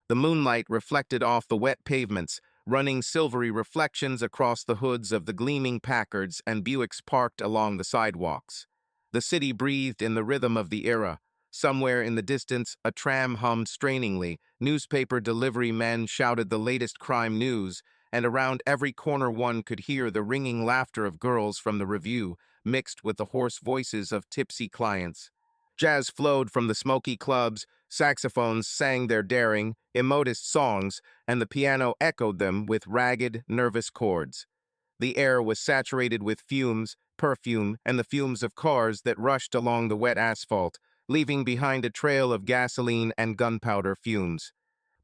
The moonlight reflected off the wet pavements, running silvery reflections across the hoods of the gleaming Packards and Buicks parked along the sidewalks. The city breathed in the rhythm of the era. Somewhere in the distance, a tram hummed strainingly, newspaper delivery men shouted the latest crime news, and around every corner one could hear the ringing laughter of girls from the review, mixed with the hoarse voices of tipsy clients. Jazz flowed from the smoky clubs, saxophones sang their daring, immodest songs, and the piano echoed them with ragged, nervous chords. The air was saturated with fumes, perfume, and the fumes of cars that rushed along the wet asphalt, leaving behind a trail of gasoline and gunpowder fumes.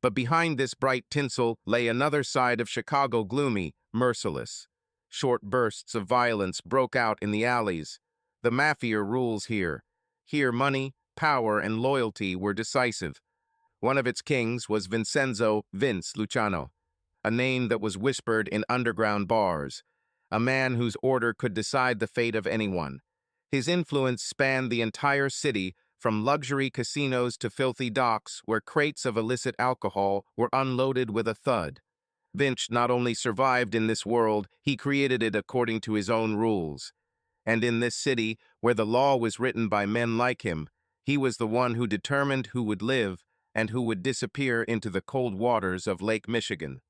But behind this bright tinsel lay another side of Chicago gloomy, merciless. Short bursts of violence broke out in the alleys. The mafia rules here. Here money, power, and loyalty were decisive. One of its kings was Vincenzo Vince Luciano, a name that was whispered in underground bars, a man whose order could decide the fate of anyone. His influence spanned the entire city, from luxury casinos to filthy docks where crates of illicit alcohol were unloaded with a thud. Vince not only survived in this world, he created it according to his own rules. And in this city, where the law was written by men like him, he was the one who determined who would live and who would disappear into the cold waters of Lake Michigan.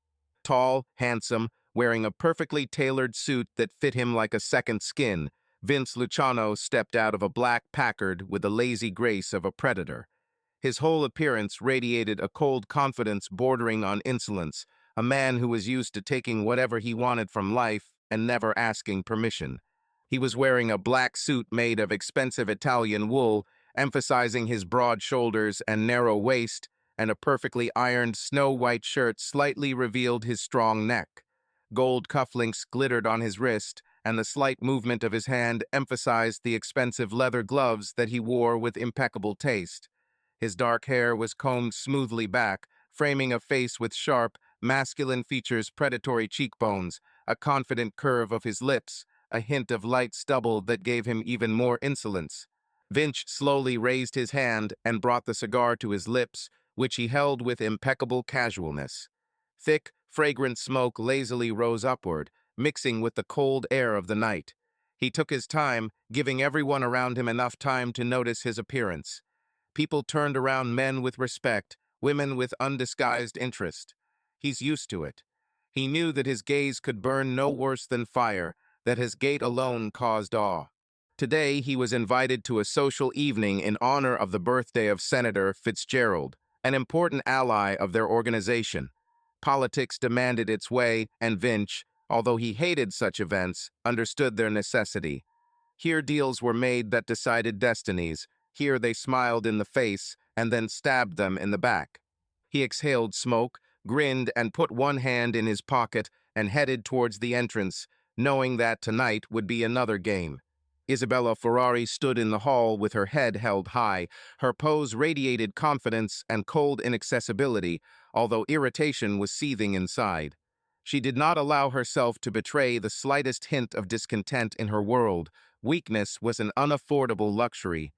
Tall, handsome, wearing a perfectly tailored suit that fit him like a second skin, Vince Luciano stepped out of a black Packard with the lazy grace of a predator. His whole appearance radiated a cold confidence bordering on insolence, a man who was used to taking whatever he wanted from life and never asking permission. He was wearing a black suit made of expensive Italian wool, emphasizing his broad shoulders and narrow waist, and a perfectly ironed snow-white shirt slightly revealed his strong neck. Gold cufflinks glittered on his wrist, and the slight movement of his hand emphasized the expensive leather gloves that he wore with impeccable taste. His dark hair was combed smoothly back, framing a face with sharp, masculine features, predatory cheekbones, a confident curve of his lips, a hint of light stubble that gave him even more insolence. Vince slowly raised his hand and brought the cigar to his lips, which he held with impeccable casualness. Thick, fragrant smoke lazily rose upward, mixing with the cold air of the night. He took his time, giving everyone around him enough time to notice his appearance. People turned around, men with respect, women with undisguised interest. He's used to it. He knew that his gaze could burn no worse than fire, that his gait alone caused awe. Today, he was invited to a social evening in honor of the birthday of Senator Fitzgerald, an important ally of their organization. Politics demanded its way, and Vince, although he hated such events, understood their necessity. Here deals were made that decided destinies. Here they smiled in the face and then stabbed them in the back. He exhaled smoke, grinned, and put one hand in his pocket and headed towards the entrance, knowing that tonight would be another game. Isabella Ferrari stood in the hall with her head held high. Her pose radiated confidence and cold inaccessibility, although irritation was seething inside. She did not allow herself to betray the slightest hint of discontent in her world. Weakness was an unaffordable luxury.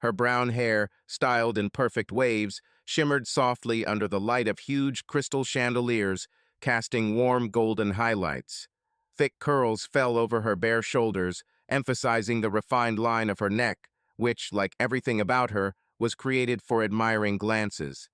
Her brown hair, styled in perfect waves, shimmered softly under the light of huge crystal chandeliers, casting warm golden highlights. Thick curls fell over her bare shoulders, emphasizing the refined line of her neck, which, like everything about her, was created for admiring glances.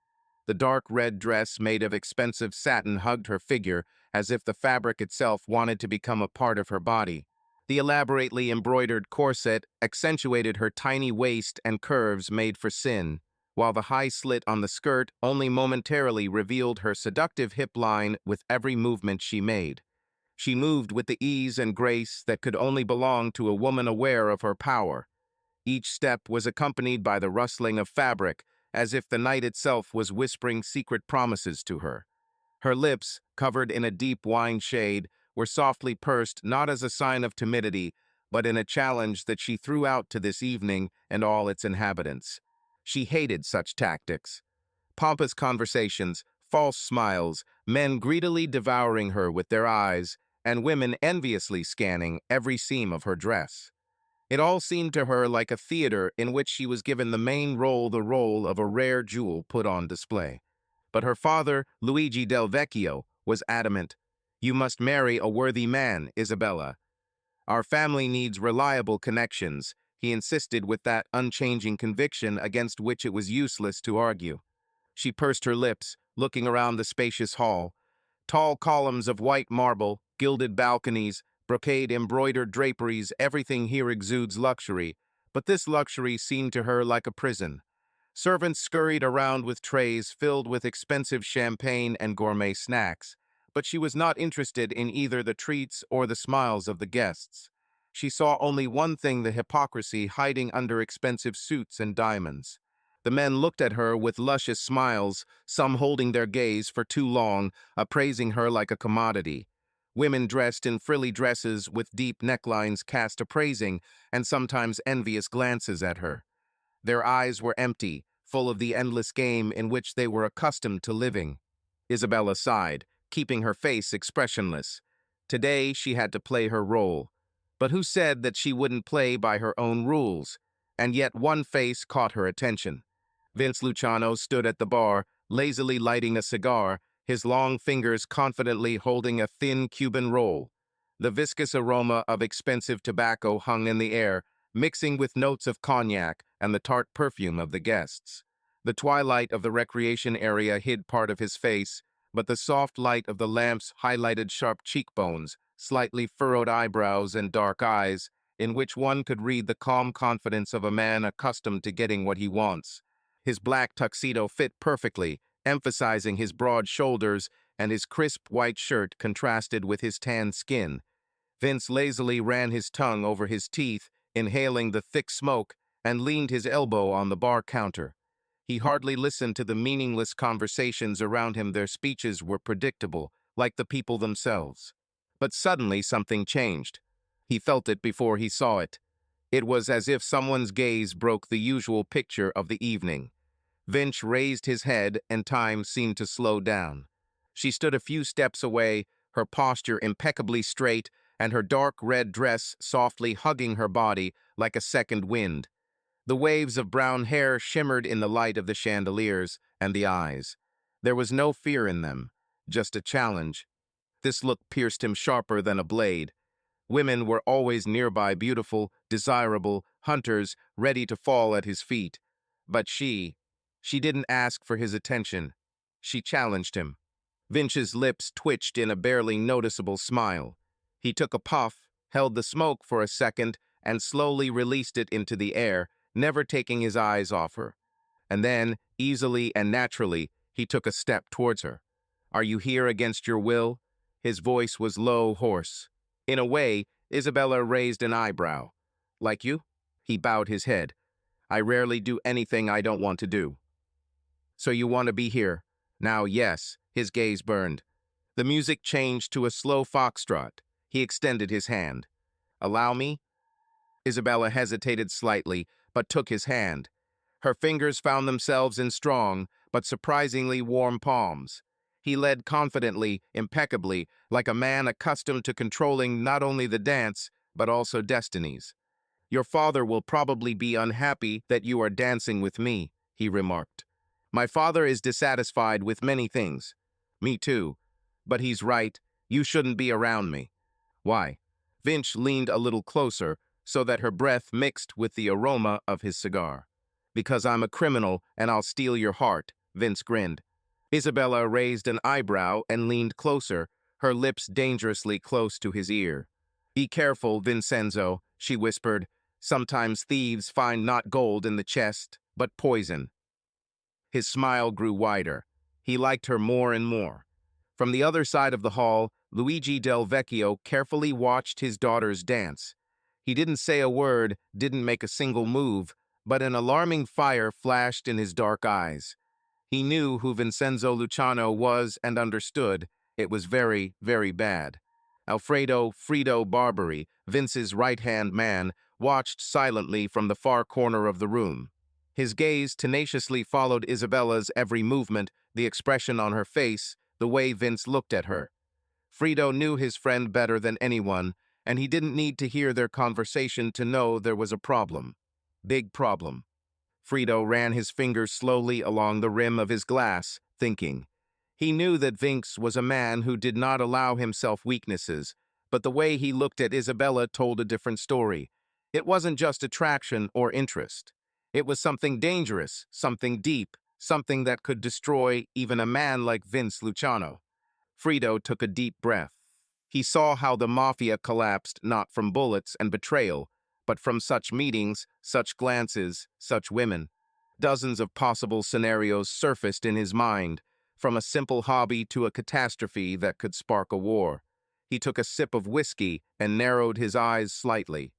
The dark red dress made of expensive satin hugged her figure, as if the fabric itself wanted to become a part of her body. The elaborately embroidered corset accentuated her tiny waist and curves made for sin, while the high slit on the skirt only momentarily revealed her seductive hip line with every movement she made. She moved with the ease and grace that could only belong to a woman aware of her power. Each step was accompanied by the rustling of fabric, as if the night itself was whispering secret promises to her. Her lips, covered in a deep wine shade, were softly pursed not as a sign of timidity, but in a challenge that she threw out to this evening and all its inhabitants. She hated such tactics. Pompous conversations, false smiles, men greedily devouring her with their eyes, and women enviously scanning every seam of her dress. It all seemed to her like a theater in which she was given the main role, the role of a rare jewel put on display. But her father, Luigi Del Vecchio, was adamant. "You must marry a worthy man, Isabella. Our family needs reliable connections," he insisted with that unchanging conviction against which it was useless to argue. She pursed her lips, looking around the spacious hall. Tall columns of white marble, gilded balconies, brocade-embroidered draperies, everything here exudes luxury, but this luxury seemed to her like a prison. Servants scurried around with trays filled with expensive champagne and gourmet snacks, but she was not interested in either the treats or the smiles of the guests. She saw only one thing: the hypocrisy hiding under expensive suits and diamonds. The men looked at her with luscious smiles, some holding their gaze for too long, appraising her like a commodity. Women dressed in frilly dresses with deep necklines cast appraising and sometimes envious glances at her. Their eyes were empty, full of the endless game in which they were accustomed to living. Isabella sighed, keeping her face expressionless. Today she had to play her role. But who said that she wouldn't play by her own rules? And yet one face caught her attention. Vince Luciano stood at the bar, lazily lighting a cigar, his long fingers confidently holding a thin Cuban roll. The viscous aroma of expensive tobacco hung in the air, mixing with notes of cognac and the tart perfume of the guests. The twilight of the recreation area hid part of his face, but the soft light of the lamps highlighted sharp cheekbones, slightly furrowed eyebrows, and dark eyes, in which one could read the calm confidence of a man accustomed to getting what he wants. His black tuxedo fit perfectly, emphasizing his broad shoulders, and his crisp white shirt contrasted with his tan skin. Vince lazily ran his tongue over his teeth, inhaling the thick smoke, and leaned his elbow on the bar counter. He hardly listened to the meaningless conversations around him. Their speeches were predictable, like the people themselves. But suddenly something changed. He felt it before he saw it. It was as if someone's gaze broke the usual picture of the evening. Vince raised his head, and time seemed to slow down. She stood a few steps away, her posture impeccably straight, and her dark red dress softly hugging her body like a second wind. The waves of brown hair shimmered in the light of the chandeliers and the eyes. There was no fear in them, just a challenge. This look pierced him sharper than a blade. Women were always nearby, beautiful, desirable, hunters, ready to fall at his feet. But she didn't ask for his attention. She challenged him. Vince's lips twitched in a barely noticeable smile. He took a puff, held the smoke for a second, and slowly released it into the air, never taking his eyes off her. And then, easily and naturally, he took a step towards her. "Are you here against your will?" His voice was low, hoarse. In a way, Isabella raised an eyebrow. "Like you?" He bowed his head. "I rarely do anything I don't want to do." "So you want to be here?" "Now, yes." His gaze burned. The music changed to a slow foxtrot. He extended his hand. "Allow me?" Isabella hesitated slightly, but took his hand. Her fingers found themselves in strong, but surprisingly warm palms. He led confidently, impeccably, like a man accustomed to controlling not only the dance, but also destinies. "Your father will probably be unhappy that you are dancing with me," he remarked. "My father is dissatisfied with many things." "Me too. But he's right. You shouldn't be around me." "Why?" Vince leaned a little closer, so that her breath mixed with the aroma of his cigar. "Because I'm a criminal and I'll steal your heart," Vince grinned. Isabella raised an eyebrow and leaned closer, her lips dangerously close to his ear. "Be careful, Vincenzo," she whispered. "Sometimes thieves find not gold in the chest, but poison." His smile grew wider. He liked her more and more. From the other side of the hall, Luigi Del Vecchio carefully watched his daughters dance. He didn't say a word, didn't make a single move, but an alarming fire flashed in his dark eyes. He knew who Vincenzo Luciano was and understood. It was very, very bad. Alfredo Frido Barbari, Vince's right-hand man, watched silently from the far corner of the room. His gaze tenaciously followed Isabella's every movement, the expression on her face, the way Vince looked at her. Frido knew his friend better than anyone, and he didn't need to hear their conversation to know there was a problem. Big problem. Frido ran his fingers slowly along the rim of his glass, thinking. He knew that Vince was a man who did not allow himself weaknesses, but the way he looked at Isabella told a different story. It wasn't just attraction or interest. It was something dangerous, something deep, something that could destroy even a man like Vince Luciano. Frido took a deep breath. He saw how the mafia collapsed not from bullets and betrayal, but from such meetings, such glances, such women. Dozens of possible scenarios surfaced in his mind, from a simple hobby to a catastrophe that could spark a war. He took a sip of whiskey and narrowed his eyes slightly.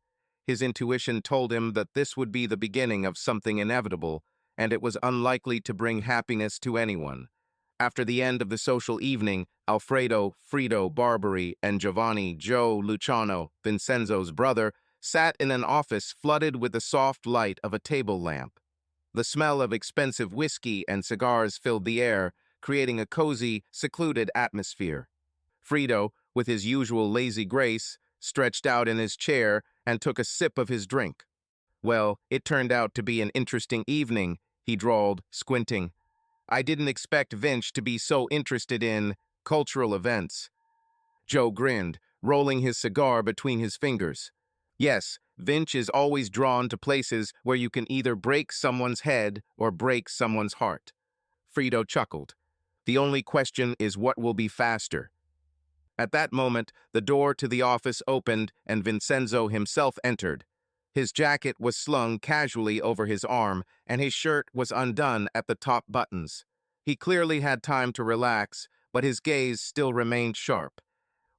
His intuition told him that this would be the beginning of something inevitable, and it was unlikely to bring happiness to anyone. After the end of the social evening, Alfredo, Frido, Barbary, and Giovanni, Joe, Luciano, Vincenzo's brother, sat in an office flooded with the soft light of a table lamp. The smell of expensive whiskey and cigars filled the air, creating a cozy, secluded atmosphere. Frido, with his usual lazy grace, stretched out in his chair and took a sip of his drink. "Well, it turned out to be an interesting evening," he drawled, squinting. "I didn't expect Vince to be so interested in cultural events." Joe grinned, rolling his cigar between his fingers. "Yes, Vince is always drawn to places where you can either break someone's head or break someone's heart." Frido chuckled. "The only question is what will be faster." At that moment, the door to the office opened and Vincenzo himself entered. His jacket was slung casually over his arm, and his shirt was undone at the top buttons. He clearly had time to relax, but his gaze still remained sharp.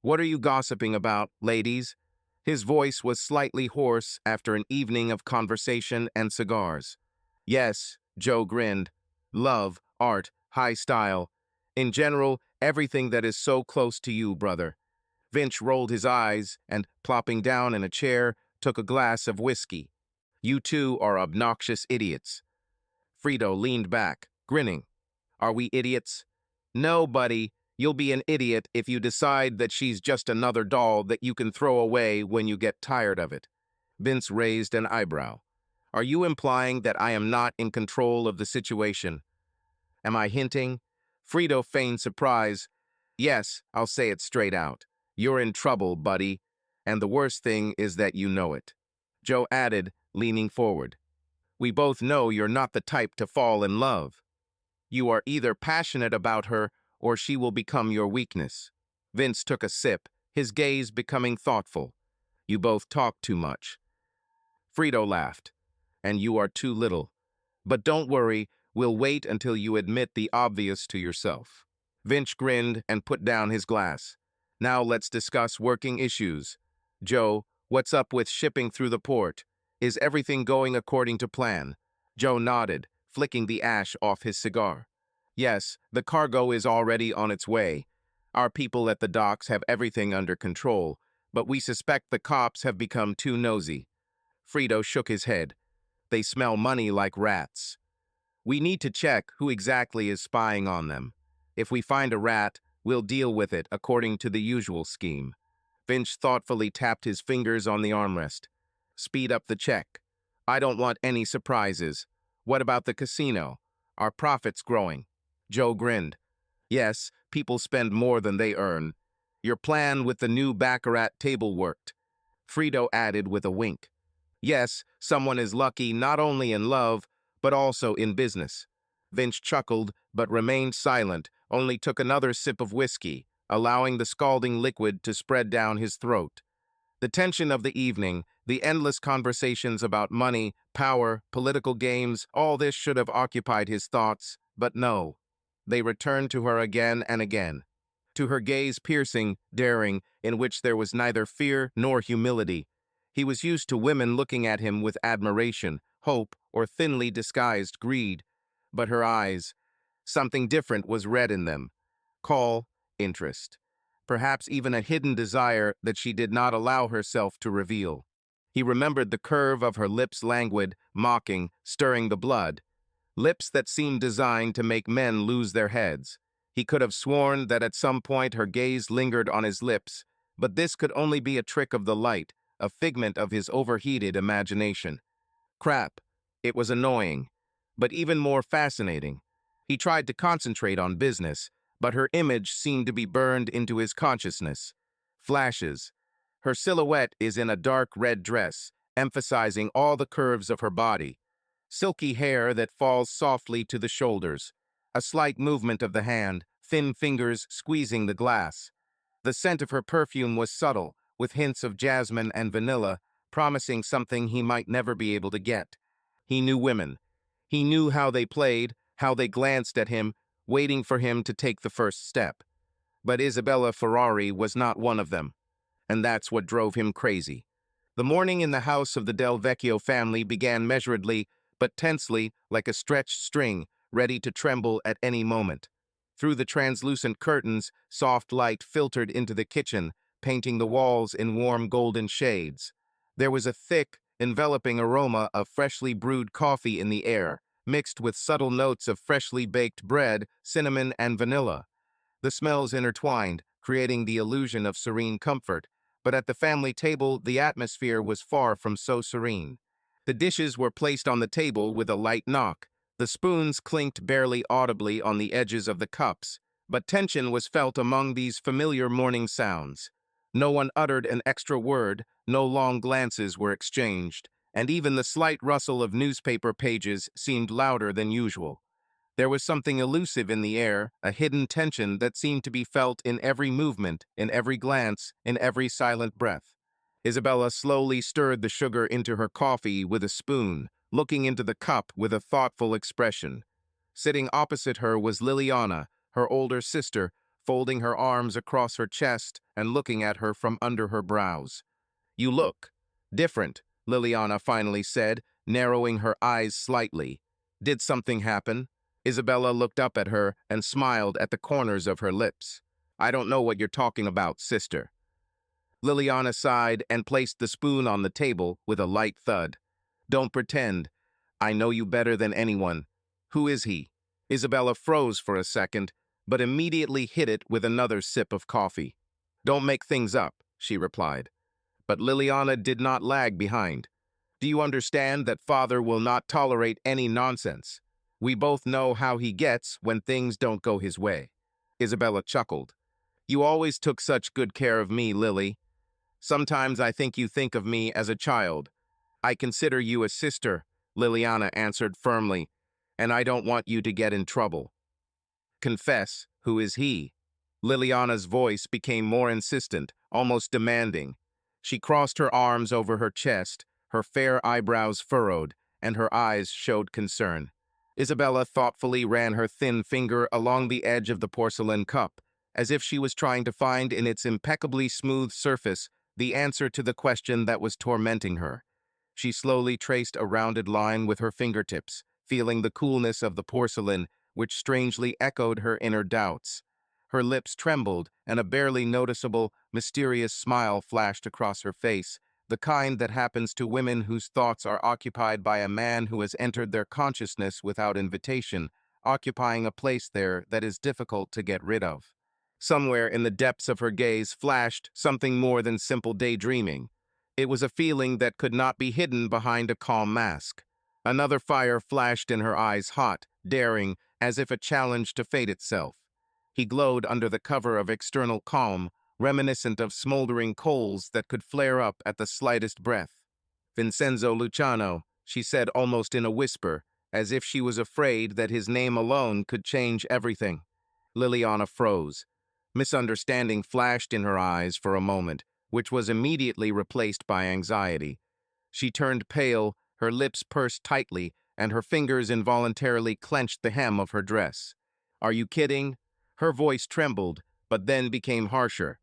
"What are you gossiping about, ladies?" His voice was slightly hoarse after an evening of conversation and cigars. "Yes," Joe grinned. "Love, art, high style. In general, everything that is so close to you, brother." Vince rolled his eyes and, plopping down in a chair, took a glass of whiskey. "You two are obnoxious idiots." Frido leaned back, grinning. "Are we idiots?" "No, buddy. You'll be an idiot if you decide that she's just another doll that you can throw away when you get tired of it." Vince raised an eyebrow. "Are you implying that I am not in control of the situation?" "Am I hinting?" Frido feigned surprise. "Yes, I'll say it straight out. You're in trouble, buddy, and the worst thing is that you know it." Joe added, leaning forward. "We both know you're not the type to fall in love. You are either passionate about her or she will become your weakness." Vince took a sip, his gaze becoming thoughtful. "You both talk too much." Frido laughed. "And you are too little. But don't worry, we'll wait until you admit the obvious to yourself." Vince grinned and put down his glass. "Now let's discuss working issues. Joe, what's up with shipping through the port? Is everything going according to plan?" Joe nodded, flicking the ash off his cigar. "Yes, the cargo is already on its way. Our people at the docks have everything under control, but we suspect the cops have become too nosy." Frido shook his head. "They smell money like rats. We need to check who exactly is spying on them. If we find a rat, we'll deal with it according to the usual scheme." Finch thoughtfully tapped his fingers on the armrest. "Speed up the check. I don't want any surprises. What about the casino? Are profits growing?" Joe grinned. "Yes, people spend more than they earn. Your plan with the new baccarat table worked." Frido added with a wink. "Yes, someone is lucky not only in love, but also in business." Vince chuckled, but remained silent, only took another sip of whiskey, allowing the scalding liquid to spread down his throat. The tension of the evening, the endless conversations about money, power, political games, all this should have occupied his thoughts, but no. They returned to her again and again. To her gaze piercing, daring, in which there was neither fear nor humility. He was used to women looking at him with admiration, hope, or thinly disguised greed. But her eyes, something different was read in them. Call, interest. Perhaps even a hidden desire that she did not allow herself to reveal. He remembered the curve of her lips, languid, mocking, stirring the blood. Lips that seemed designed to make men lose their heads. He could have sworn that at some point her gaze lingered on his lips, but this could only be a trick of the light, a figment of his overheated imagination. Crap. It was annoying, but even more fascinating. He tried to concentrate on business, but her image seemed to be burned into his consciousness. Flashes. Her silhouette is in a dark red dress, emphasizing all the curves of her body. Silky hair that falls softly to the shoulders. A slight movement of the hand, thin fingers squeezing the glass. The scent of her perfume was subtle, with hints of jasmine and vanilla, promising something he might never be able to get. He knew women. He knew how they played, how they glanced at him, waiting for him to take the first step. But Isabella Ferrari was not one of them, and that's what drove him crazy. The morning in the house of the Del Vecchio family began measuredly, but tensely, like a stretched string, ready to tremble at any moment. Through the translucent curtains, soft light filtered into the kitchen, painting the walls in warm golden shades. There was a thick, enveloping aroma of freshly brewed coffee in the air, mixed with subtle notes of freshly baked bread, cinnamon, and vanilla. The smells intertwined, creating the illusion of serene comfort, but at the family table, the atmosphere was far from so serene. The dishes were placed on the table with a light knock. The spoons clinked barely audibly on the edges of the cups, but tension was felt among these familiar morning sounds. No one uttered an extra word, no long glances were exchanged, and even the slight rustle of newspaper pages seemed louder than usual. There was something elusive in the air, a hidden tension that seemed to be felt in every movement, in every glance, in every silent breath. Isabella slowly stirred the sugar into her coffee with a spoon, looking into the cup with a thoughtful expression. Sitting opposite her was Liliana, her older sister, folding her arms across her chest and looking at her from under her brows. "You look different," Liliana finally said, narrowing her eyes slightly. "Did something happen?" Isabella looked up at her and smiled at the corners of her lips. "I don't know what you're talking about, sister." Liliana sighed and placed the spoon on the table with a light thud. "Don't pretend. I know you better than anyone. Who is he?" Isabella froze for a second, but immediately hit it with another sip of coffee. "Don't make things up," she replied. But Liliana did not lag behind. "Do you understand that father will not tolerate any nonsense? We both know how he gets when things don't go his way." Isabella chuckled. "You always took such good care of me, Lily. Sometimes I think you think of me as a child." "I consider you a sister," Liliana answered firmly, "and I don't want you to get in trouble." "Confess, who is he?" Liliana's voice became more insistent, almost demanding. She crossed her arms over her chest, her fair eyebrows furrowed, and her eyes showed concern. Isabella thoughtfully ran her thin finger along the edge of the porcelain cup, as if she was trying to find in its impeccably smooth surface the answer to the question that was tormenting her. She slowly traced a rounded line with her fingertips, feeling the coolness of the porcelain, which strangely echoed her inner doubts. Her lips trembled, and a barely noticeable, mysterious smile flashed across her face, the kind that happens to women whose thoughts are occupied by a man who has entered their consciousness without invitation, occupying a place there that is difficult to get rid of. Somewhere in the depths of her gaze flashed something more than simple daydreaming. It was a feeling that could not be hidden behind a calm mask. Another fire flashed in her eyes, hot, daring, as if a challenge to fate itself. He glowed under the cover of external calm, reminiscent of smoldering coals that could flare up at the slightest breath. "Vincenzo Luciano," she said almost in a whisper, as if she was afraid that his name alone could change everything. Liliana froze. Misunderstanding flashed in her eyes for a moment, which was immediately replaced by anxiety. She turned pale, her lips pursed tightly, and her fingers involuntarily clenched the hem of her dress. "Are you kidding?" Her voice trembled, but then became harsher.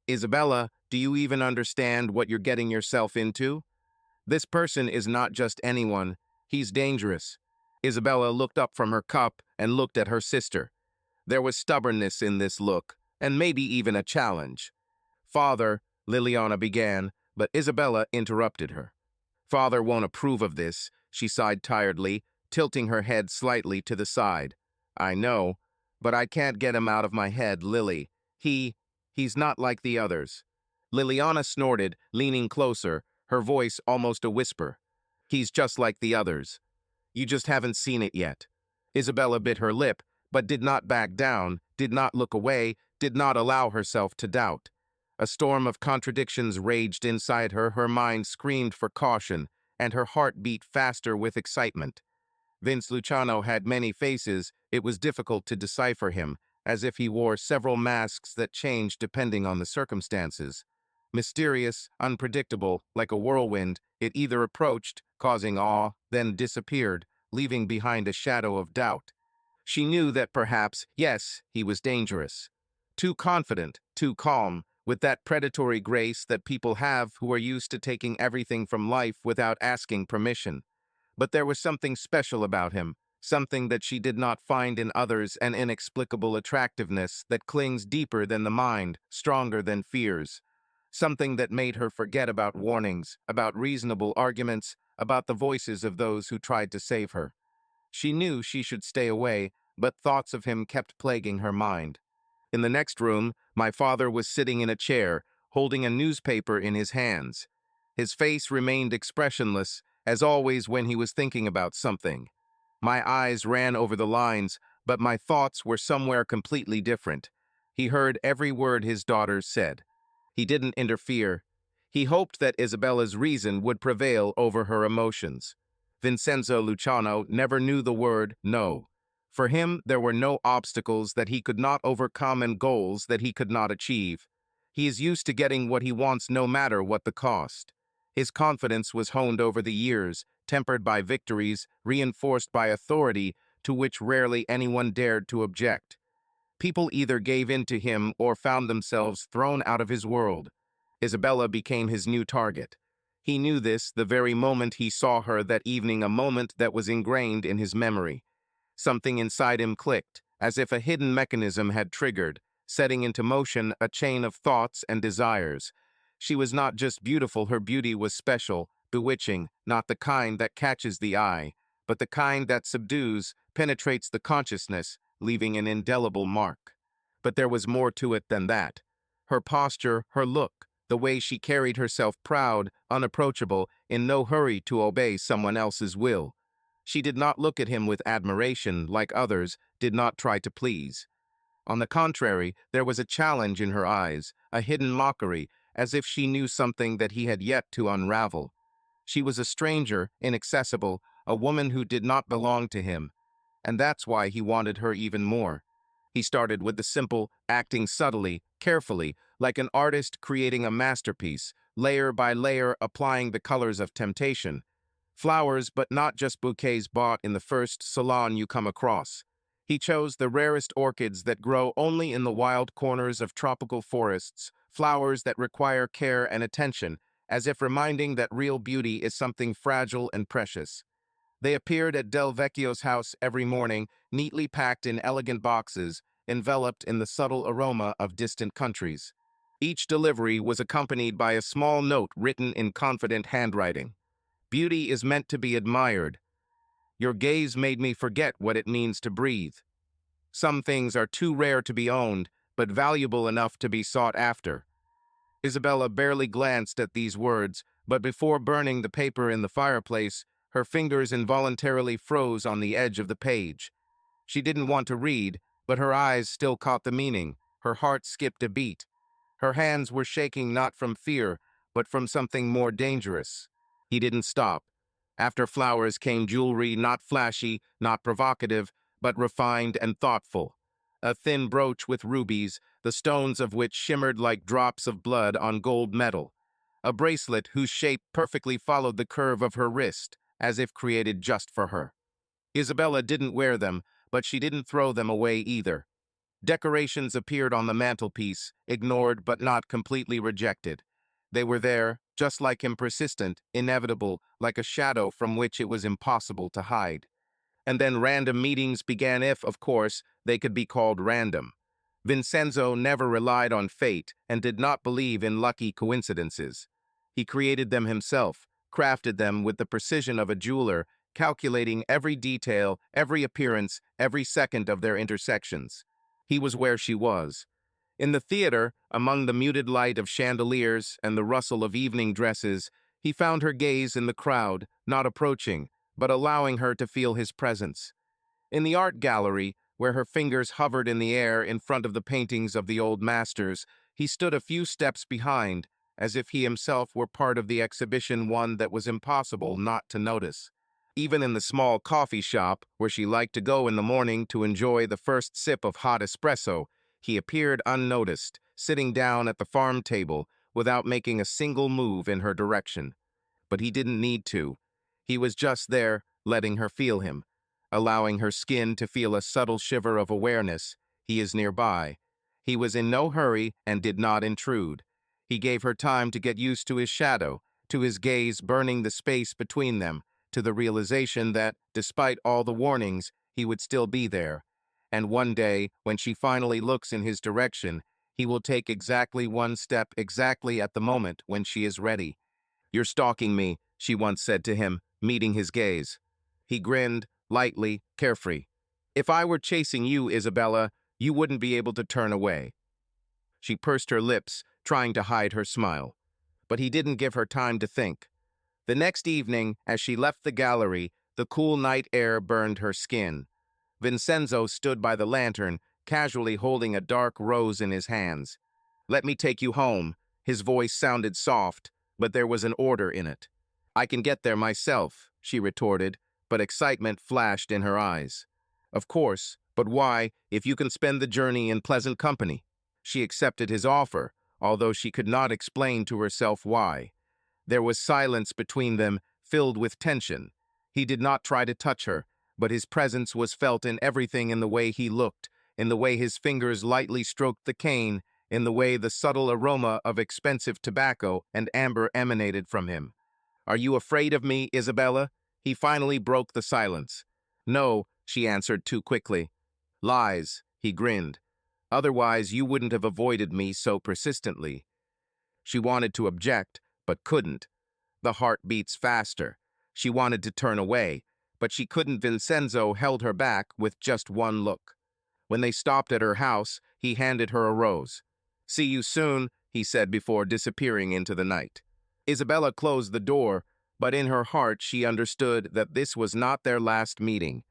"Isabella, do you even understand what you're getting yourself into? This person is not just anyone. He's dangerous." Isabella looked up from her cup and looked at her sister. There was stubbornness in this look, and maybe even a challenge. "Father," Liliana began, but Isabella interrupted her. "Father won't approve of this," she sighed tiredly, tilting her head slightly to the side. "I know, but I can't get him out of my head, Lily. He's not like the others." Liliana snorted, leaning closer, her voice almost a whisper. "He's just like the others. You just haven't seen it yet." Isabella bit her lip, but did not back down, did not look away, did not allow herself to doubt. A storm of contradictions raged inside her, her mind screamed for caution, and her heart beat faster with excitement. Vince Luciano had many faces, it was difficult to decipher him, as if he wore several masks that changed depending on the circumstances. Mysterious, unpredictable, like a whirlwind, it either approached, causing awe, then disappeared, leaving behind a shadow of doubt. She knew that perhaps, yes, he was dangerous. Too confident, too calm, with that predatory grace that people have who are used to taking everything from life without asking permission. But there was something special about him, something that she did not find in others, an inexplicable attractiveness that clings deeper than the mind, stronger than fears. Something that made her forget about warnings, about reasonable arguments, about the voices of those who tried to save her. She knew she should stay away, but thoughts of him kept plaguing her mind. In the next room, my father was sitting in a chair, holding a newspaper in his hands. His face remained expressionless, as always when he was thinking about something. My eyes ran over the lines, but my thoughts were somewhere completely different. He heard every word his daughters said. He didn't interfere. He hoped that Isabella's reason would prevail over her emotions. Vincenzo Luciano never knew the word no. For him, there were no obstacles that he could not overcome and goals that he could not achieve. He is used to getting what he wants no matter what the cost. His confidence was honed over the years, tempered by victories, reinforced by authority to which rarely anyone dared to object. People either gave in to him or found themselves thrown out of his world. Isabella became his new target. He knew this the very moment he saw her that evening, a moment that was ingrained in his memory. Something inside him clicked, as if a hidden mechanism had triggered, setting into motion a chain of thoughts and desires. She was not just beautiful, her beauty was special, bewitching, not the kind that catches the eye, but the kind that subdues, penetrates the consciousness, leaving an indelible mark. But there was more to it than that. Her posture, her look, the way she carried herself, proud, unapproachable, in no hurry to obey someone else's will. She did not look at him with admiration, like others, did not try to please. On the contrary, there was a challenge in her eyes, a hidden mockery, as if she knew something that he had yet to unravel. She was a stranger, inaccessible, a woman who did not belong to him, and that's why he wanted her even more. He started with the simple, acting subtly, carefully, like an artist creating a masterpiece, layer by layer applying the colors of temptation. Flowers, but not just bouquets bought in the first salon you come across. He chose the rarest orchids that grow only in the wild corners of tropical forests, flowers that require care and attention, as if reminding that real beauty is something fragile and precious. They appeared at Del Vecchio's house every morning, neatly packed in elegant boxes, enveloped in the subtle aroma of distant countries. Each delivery was accompanied by a small note written in confident handwriting. Beauty is meant to be admired. Your gaze made me forget what it means to breathe. Some things are too rare to be owned, but valuable enough to be sought after. Isabella barely glanced at these words, but before burning the paper in the fireplace, her fingers involuntarily froze on the edge of the page. She didn't want to read, but her eyes still caught the meaning. Her heart skipped a beat. Her hands were shaking not from fear, but from something more dangerous. He didn't stop. After flowers came jewelry, not flashy, not provocative, but refined and thoughtful. A thin brooch with rubies, the stones of which shimmered like drops of blood on gold metal. A bracelet whose shape perfectly followed the curve of her wrist, as if created just for her. Isabella didn't wear them, but she didn't throw them away either. Decorations appeared on the mantelpiece, ignored but not completely rejected. They were there, just like him, persistent, inevitable, like a shadow from which it was impossible to hide. And then random meetings began, if, of course, they could be called random. Vincenzo never relied on fate and did not believe in lucky coincidences. He created them himself, crafted them with the precision of a jeweler, calculating every detail, every appearance, every second of their intersections. He was where she was. In the theater, among the muted light of chandeliers and the rustle of evening dresses, he found her gaze in the crowd, not approaching, but allowing her to feel his presence. In the art gallery, where her fingers hovered in the air in front of the paintings of the old masters, he stood a few steps behind, as if he himself were part of the exhibition, one that was impossible not to notice. Even in the small coffee shop, where she liked to go in the morning to enjoy the first sip of hot espresso, he appeared unnoticed, sitting down at the farm table without making a single move in her direction. But he didn't need to. He was just there, letting her feel him, allowing her skin to feel a subtle shiver of awareness. He is nearby. He was in no hurry and did not intrude. He gave her time to get used to his shadow, to his gaze burning the space between them, to the realization that, despite all the warnings, he would still be there. And one day, when she finally looks in his direction, he will take exactly one step exactly at the moment when she is ready. "You're stalking me," she once said to him, meeting his gaze. He grinned, lightly, carefree. "If I were chasing you, Isabella, you wouldn't be able to turn away." She pursed her lips, trying to hide her smile. But he didn't give her time to think. The next evening, as she left the gallery, the cool night air burned her skin. Vincenzo stood by the lantern, casually holding a dark rose in his hands. "Let me take you home." His voice sounded soft, but there was an order in it. "I can get there myself," she retorted, but excitement flashed in her eyes. "Of course, but why, if you can spend the journey in pleasant company?" She accepted his offer, although she could not explain to herself why. There was silence between them, filled with tension. He did not try to touch her, but his presence was felt in everything, in the way he looked, in the way his fingers lightly stroked the cane, in the way the subtle aroma of expensive tobacco and amber emanated from him. "Are you afraid of me, Isabella?" He finally broke the silence. "No," she answered too quickly. "Lies," he grinned. "Otherwise, you wouldn't have avoided me so persistently." She wanted to object, but couldn't. The heart beats faster. She wanted to turn away, but she couldn't. Vincenzo held her back with just one look. When they stopped at her house, he handed her a rose. "See you soon," he said before disappearing into the night. Isabella closed the door, but in her heart she understood that this was not their last meeting.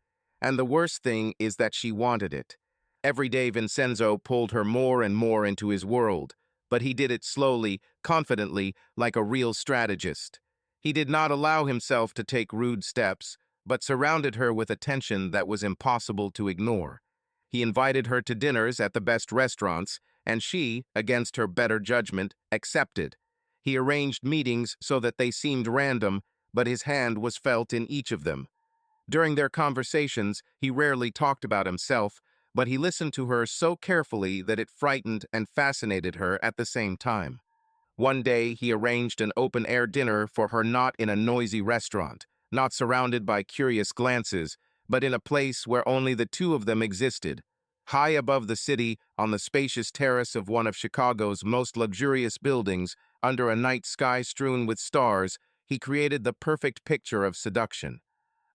And the worst thing is that she wanted it. Every day Vincenzo pulled her more and more into his world, but he did it slowly, confidently, like a real strategist. He did not allow himself to take rude steps, but surrounded her with attention that was impossible to ignore. He invited her to dinners at the best restaurants, and she, against her better judgment, accepted. He arranged meetings so that they seemed random, but his hand was felt in each of them. During their conversations, he rarely talked about himself, but he listened to her so carefully that it frightened and fascinated her at the same time. One day, he arranged an open-air dinner for her, not in a noisy restaurant, not surrounded by curious glances, but in a place where only the two of them existed. High above the city, on the spacious terrace of one of Chicago's most luxurious buildings, under a night sky strewn with stars, he created the perfect picture of seduction.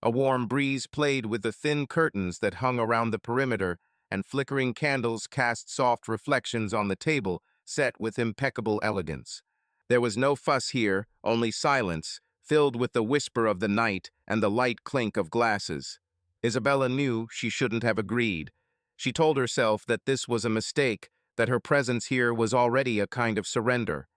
A warm breeze played with the thin curtains that hung around the perimeter, and flickering candles cast soft reflections on the table, set with impeccable elegance. There was no fuss here, only silence, filled with the whisper of the night and the light clink of glasses. Isabella knew she shouldn't have agreed. She told herself that this was a mistake, that her presence here was already a kind of surrender.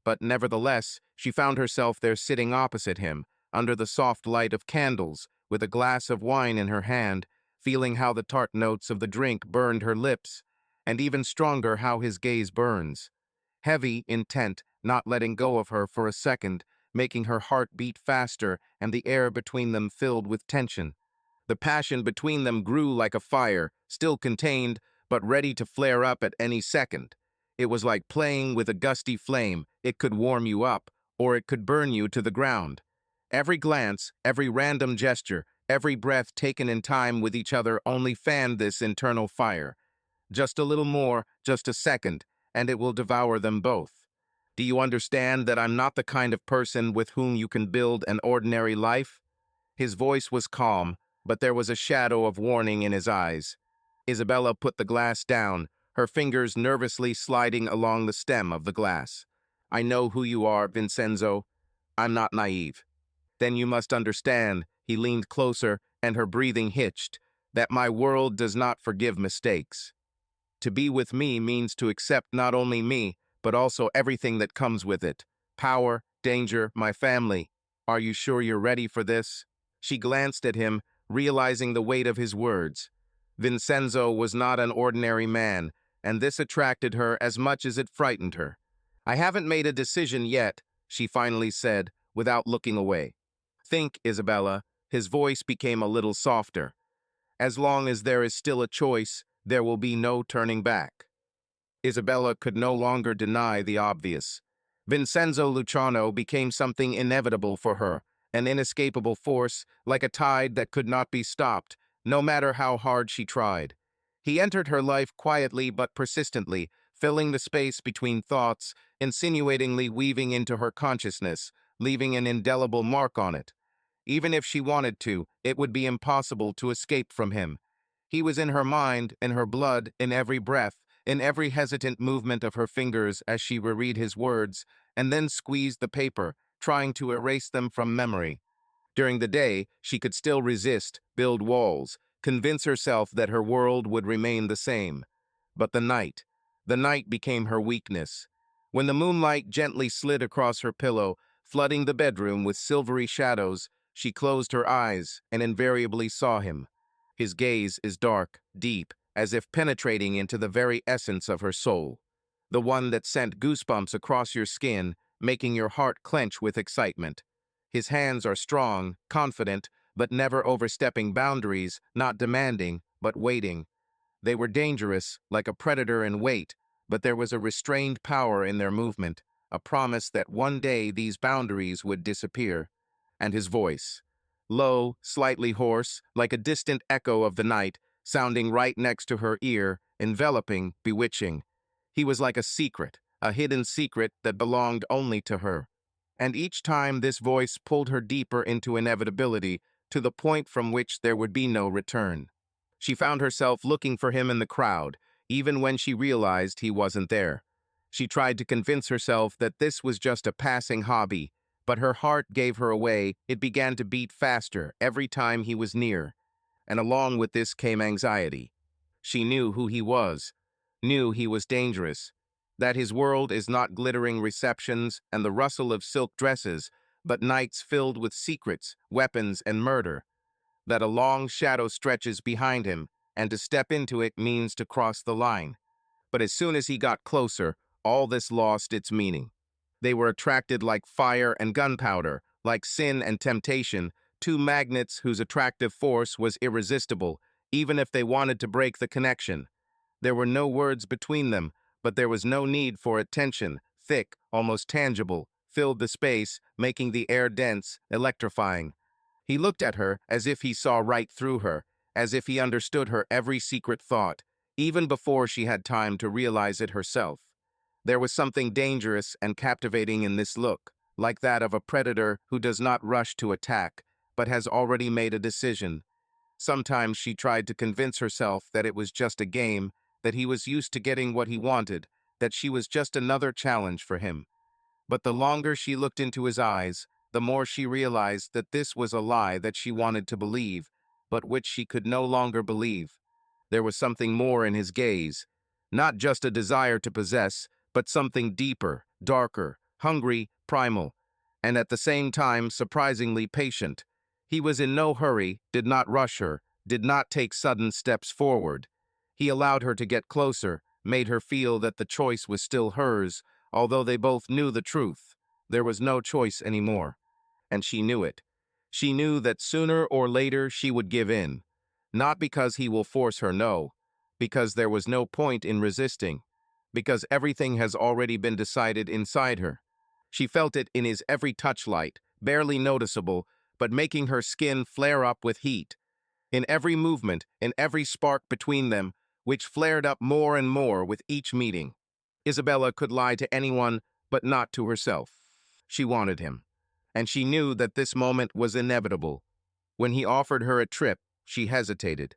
But nevertheless, she found herself there sitting opposite him, under the soft light of candles, with a glass of wine in her hand, feeling how the tart notes of the drink burned her lips, and even stronger how his gaze burns. Heavy, intent, not letting go of her for a second, making her heart beat faster and the air between them filled with tension. The passion between them grew like a fire, still contained, but ready to flare up at any second. It was like playing with a gusty flame. It could warm you up, or it could burn you to the ground. Every glance, every random gesture, every breath taken in time with each other only fanned this internal fire. Just a little more, just a second, and it will devour them both. "Do you understand that I'm not the kind of person with whom you can build an ordinary life?" His voice was calm, but there was a shadow of warning in his eyes. Isabella put the glass down, her fingers nervously sliding along the stem of the glass. "I know who you are, Vincenzo. I'm not naive." "Then you must understand." He leaned closer, and her breathing hitched. that my world does not forgive mistakes. To be with me means to accept not only me, but also everything that comes with it. Power, danger, my family. Are you sure you're ready for this? She glanced at him, realizing the weight of his words. Vincenzo was not an ordinary man, and this attracted her as much as it frightened her. I haven't made a decision yet, she finally said, without looking away. Think, Isabella. His voice became a little softer. As long as there is still a choice, there will be no turning back. Isabella could no longer deny the obvious. Vincenzo Luciano became something inevitable for her, an inescapable force, like a tide that could not be stopped, no matter how hard she tried. He entered her life quietly but persistently, filling the space between thoughts, insinuatingly weaving into her consciousness, leaving an indelible mark on it. Even if she wanted to, it would be impossible to escape from him. He was in her mind, in her blood, in every breath, in every hesitant movement of her fingers as she reread his words, and then squeezed the paper, trying to erase them from memory. During the day, she could still resist, build walls, convince herself that her world would remain the same. But the night became her weakness. When the moonlight gently slid across her pillow, flooding the bedroom with silvery shadows, she closed her eyes and invariably saw him. His gaze is dark, deep, as if penetrating into the very essence of her soul. The one that sent goosebumps across your skin, making your heart clench with excitement. His hands are strong, confident, but never overstepping boundaries, not demanding, but waiting. They were dangerous, like a predator in wait, but there was a restrained power in their movement, a promise that one day these boundaries would disappear. And his voice, low, slightly hoarse, like a distant echo of the night, sounding right next to her ear, enveloping, bewitching. He was like a hidden secret that belonged only to her. And each time this voice pulled her deeper into inevitability, to the point from which there would be no return. She found herself looking for him in the crowd, even when she realized he wasn't there. She tried to convince herself that this was just a passing hobby, but her heart gave her away. It began to beat faster every time he was near, and along with this came anxiety. She knew who he was, knew he was dangerous, that his world is not glittering receptions and the rustle of silk dresses, but nights filled with secrets, weapons, and murder, that a long shadow stretches behind him, and to step into it means to cross the line. But as soon as he got closer, all this lost its meaning. They were attracted like fire and gunpowder, like sin and temptation, two magnets whose attractive force was irresistible, even if they wanted to break the connection. There were no words between them, but there was no need for it. Tension, thick, almost tangible, filled the space, making the air dense, electrifying. He looked at her as if he saw right through her, as if he understood her every secret thought, even before she had time to realize it herself. There was something dangerous and captivating in this look, like that of a predator who does not rush to attack, but has already made a decision. Sometimes she tried to convince herself that it was just a game, that he was used to getting what he wanted, that she was just another challenge for him. But the longer she looked into his eyes, the more she realized that this was a lie that she wanted to believe, but which she could no longer believe. There was something more in his gaze, not just a desire to possess, but something deeper, darker, hungry, primal, and at the same time surprisingly patient. He was in no hurry, did not rush her, did not take sudden steps forward. He allowed her to get closer, made her feel that the choice was still hers, although they both knew the truth. There was no choice anymore, and she knew it. She knew that sooner or later she would give in. Not because he will force her, no, because there was no point in resisting, because everything has already been decided inside her. She felt it in his every touchlight, barely noticeable, but making her skin flare up with heat. In every movement, in every spark between them, which flared up more and more with each meeting. Isabella could lie to anyone, but not to herself. She wanted him, and she knew that this moment was inevitable. When he offered her a trip, she hesitated.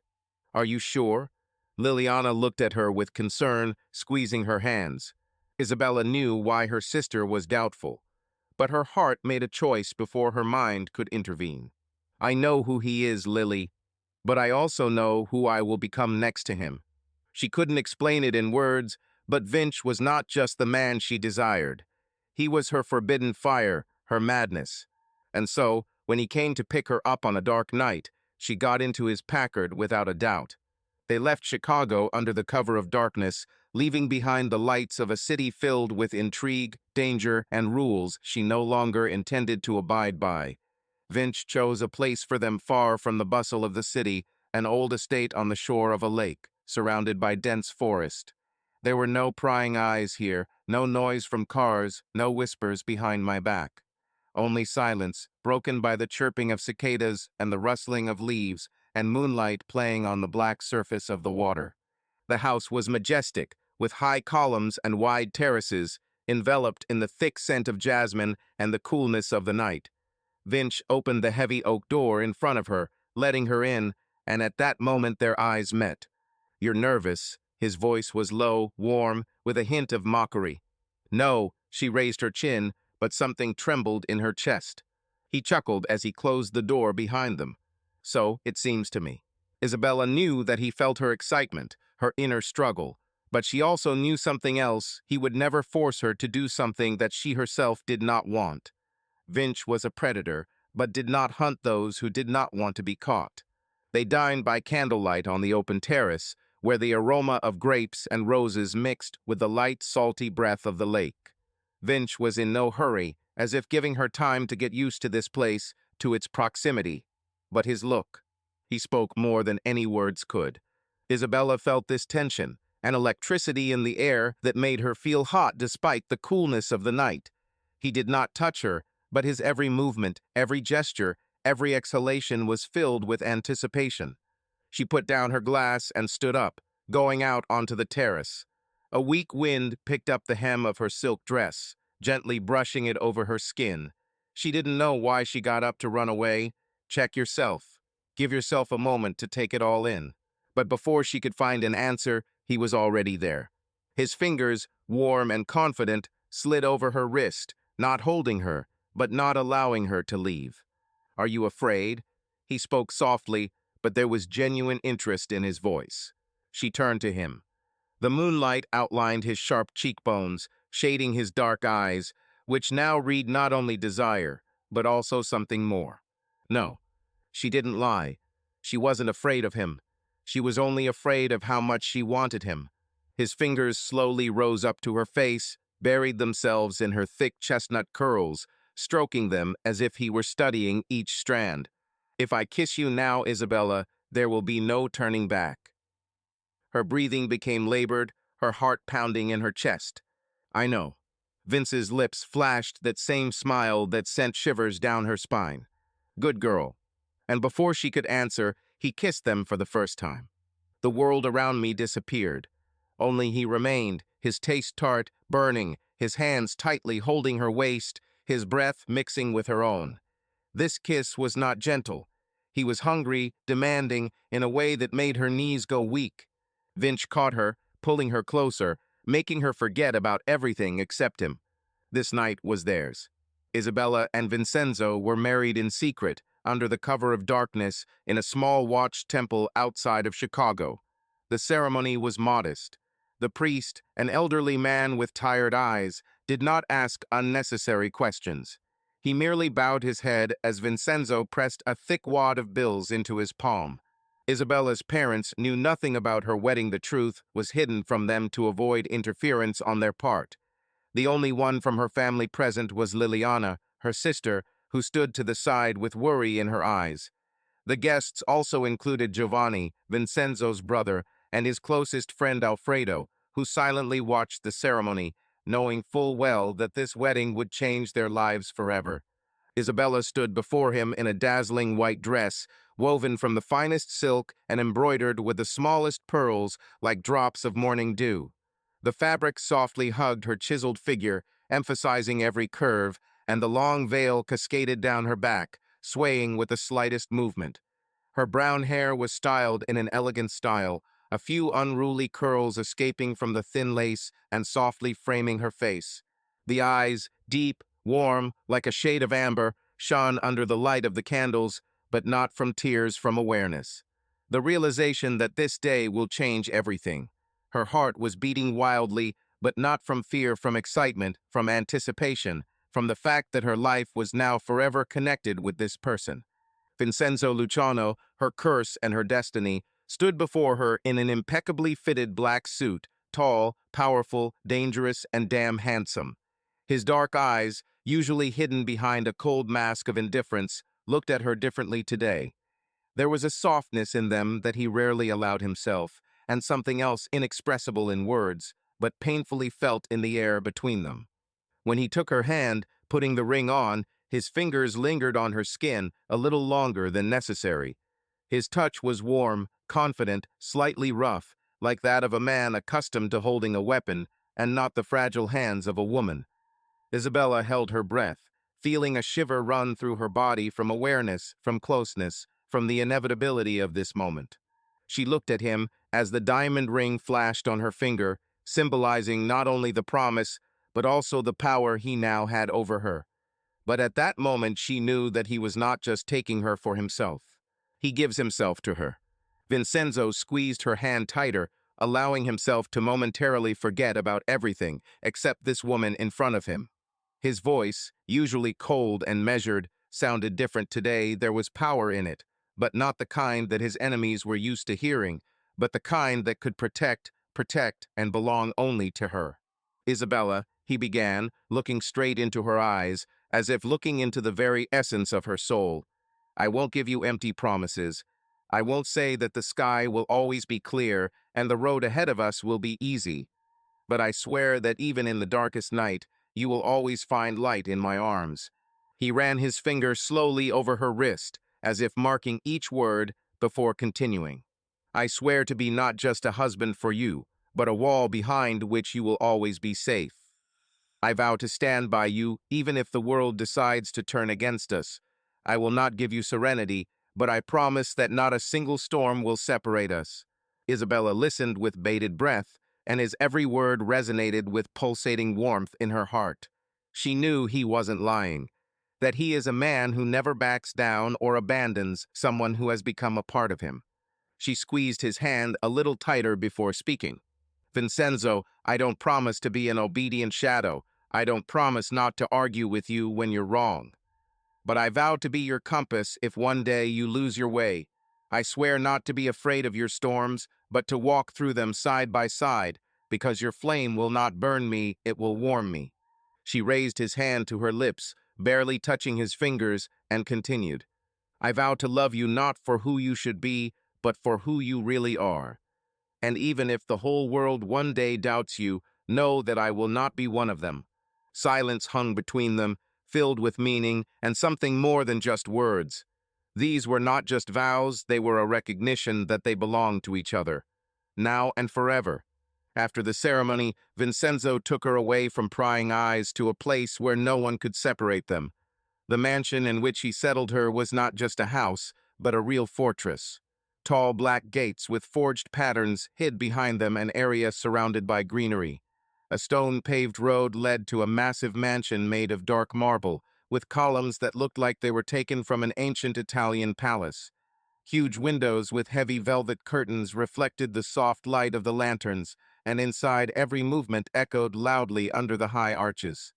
"Are you sure?" Liliana looked at her with concern, squeezing her hands. Isabella knew why her sister was doubtful, but her heart made a choice before her mind could intervene. "I know who he is, Lily." but I also know who I will become next to him. She couldn't explain it in words, but Vinch was not just the man she desired. He was her forbidden fire, her madness. And so, when he came to pick her up on a dark night, she got into his Packard without a doubt. They left Chicago under the cover of darkness, leaving behind the lights of a city filled with intrigue, danger, and rules she no longer intended to abide by. Vinch chose a place for them far from the bustle of the city, an old estate on the shore of a lake, surrounded by dense forest. There were no prying eyes here, no noise from cars, no whispers behind my back. Only silence, broken by the chirping of cicadas and the rustling of leaves, and moonlight playing on the black surface of the water. The house was majestic, with high columns and wide terraces, enveloped in the thick scent of jasmine and the coolness of the night. Vinch opened the heavy oak door in front of her, letting her in, and at that moment their eyes met. "You're nervous." His voice was low, warm, with a hint of mockery. "No," she raised her chin, but something trembled in her chest. He chuckled as he closed the door behind them. "So, it seems to me." Isabella knew that he felt her excitement, her inner struggle, but she also knew something else. He would never force her to do something that she herself did not want. Vinch was a predator, but did not hunt those who did not want to be caught. They dined by candlelight on the open terrace, where the aroma of grapes and roses mixed with the light, salty breath of the lake. Vinch was in no hurry, as if giving her time to get used to this place, to its proximity. But his look, he spoke more than any words could. Isabella felt this tension, an electricity in the air that made her feel hot despite the coolness of the night. He did not touch her, but his every movement, every gesture, every exhalation was filled with anticipation. She put down her glass and stood up, going out onto the terrace. A weak wind picked up the hem of her silk dress, gently brushing it over her skin. She didn't know why she got up to run away. Check yourself. Give yourself a moment to take it all in. But before she could find an answer, he was already there. His fingers, warm and confident, slid over her wrist, not holding her, but not allowing her to leave. "Are you afraid?" He spoke softly, but there was genuine interest in his voice. She turned to him. The moonlight outlined his sharp cheekbones, shading his dark eyes, which now read not only desire, but also something more. No, she didn't lie. She wasn't afraid of him. She was only afraid of how much she wanted him. His fingers slowly rose up to her face, buried themselves in her thick chestnut curls, stroking them as if he were studying each strand. "If I kiss you now, Isabella, there will be no turning back." Her breathing became labored, her heart pounding in her chest. "I know." Vince's lips flashed that same smile that sent shivers down her spine. "Good girl." And before she could answer, he kissed them for the first time. The world around me disappeared. Only he remained, his taste tart, burning, his hands tightly holding her waist, his breath mixing with her own. This kiss was not gentle. He was hungry, demanding, in a way that made her knees go weak. Vinch caught her, pulling her closer, making her forget about everything except him. This night was theirs. Isabella and Vincenzo were married in secret, under the cover of darkness, in a small watch temple outside of Chicago. The ceremony was modest. The priest, an elderly man with tired eyes, did not ask unnecessary questions. He merely bowed his head as Vincenzo pressed a thick wad of bills into his palm. Isabella's parents knew nothing about her wedding. The truth was hidden from them to avoid interference on their part. The only one from her family present was Liliana, her sister, who stood to the side with worry in her eyes. The guests also included Giovanni, Vincenzo's brother, and his closest friend Alfredo, who silently watched the ceremony, knowing full well that this wedding would change their lives forever. Isabella stood before him in a dazzling white dress, woven from the finest silk and embroidered with the smallest pearls like drops of morning dew. The fabric softly hugged her chiseled figure, emphasizing every curve, and the long veil cascaded down her back, swaying with the slightest movement. Her brown hair was styled in an elegant style, a few unruly curls escaping from the thin lace and softly framing her face. The eyes, deep, warm, like a shade of amber, shone under the light of the candles, but not from tears from awareness. the realization that this day will change everything. Her heart was beating wildly, but not from fear, from excitement, from anticipation, from the fact that her life was now forever connected with this person. Vincenzo Luciano, her curse and her destiny, stood before her in an impeccably fitted black suit, tall, powerful, dangerous, and damn handsome. His dark eyes, usually hidden behind a cold mask of indifference, looked at her differently today. There was a softness in them that he rarely allowed himself, and something else inexpressible in words, but painfully felt in the air between them. When he took her hand, putting the ring on, his fingers lingered on her skin a little longer than necessary. His touch was warm, confident, slightly rough, like that of a man accustomed to holding a weapon, and not the fragile hands of a woman. Isabella held her breath, feeling a shiver run through her body from awareness, from closeness, from the inevitability of this moment. She looked at him as the diamond ring flashed on her finger, symbolizing not only the promise, but also the power he now had over her. But at that moment she knew that he was not just taking her for himself. He gives himself to her. Vincenzo squeezed her hand tighter, allowing himself to momentarily forget about everything except this woman in front of him. His voice, usually cold and measured, sounded different today. There was power in it, but not the kind that his enemies were used to hearing, but the kind that could protect, and belong only to her. Isabella, he began, looking straight into her eyes, as if looking into the very essence of her soul. I won't give you empty promises. I won't say that the sky will always be clear and the road ahead of us will be easy. But I swear that even in the darkest night, you will always find light in my arms. He ran his finger slowly over her wrist, as if marking each word before continuing. I swear to be not just a husband for you, but a wall behind which you will always be safe. I vow to stand by you even if the world decides to turn against us. I will not give you serenity, but I promise that not a single storm will separate us. Isabella listened with bated breath, and his every word resonated with pulsating warmth in her heart. She knew he wasn't lying, that he is a man who never backs down or abandons someone who has become a part of him. She squeezed his hand a little tighter before speaking. Vincenzo, I don't promise to be an obedient shadow. I don't promise not to argue with you when you're wrong. But I vow to be your compass if one day you lose your way. I swear not to be afraid of your storms, but to walk through them side by side, because your flame will not burn me, it will warm me. She raised his hand to her lips, barely touching his fingers, and continued. I vow to love you not for who you should be, but for who you really are. And even if the whole world one day doubts you, know that I will not be one of them. Silence hung between them, filled with meaning and something more than just words. These were not just vows, they were a recognition that they belonged to each other, now and forever. After the ceremony, Vincenzo took her away from prying eyes to a place where no one could separate them. The mansion in which he settled her was not just a house, but a real fortress. Tall black gates with forged patterns hid behind them an area surrounded by greenery. A stone-paved road led to a massive mansion made of dark marble, with columns that looked like they were taken from an ancient Italian palace. Huge windows with heavy velvet curtains reflected the soft light of the lanterns, and inside every movement echoed loudly under the high arches.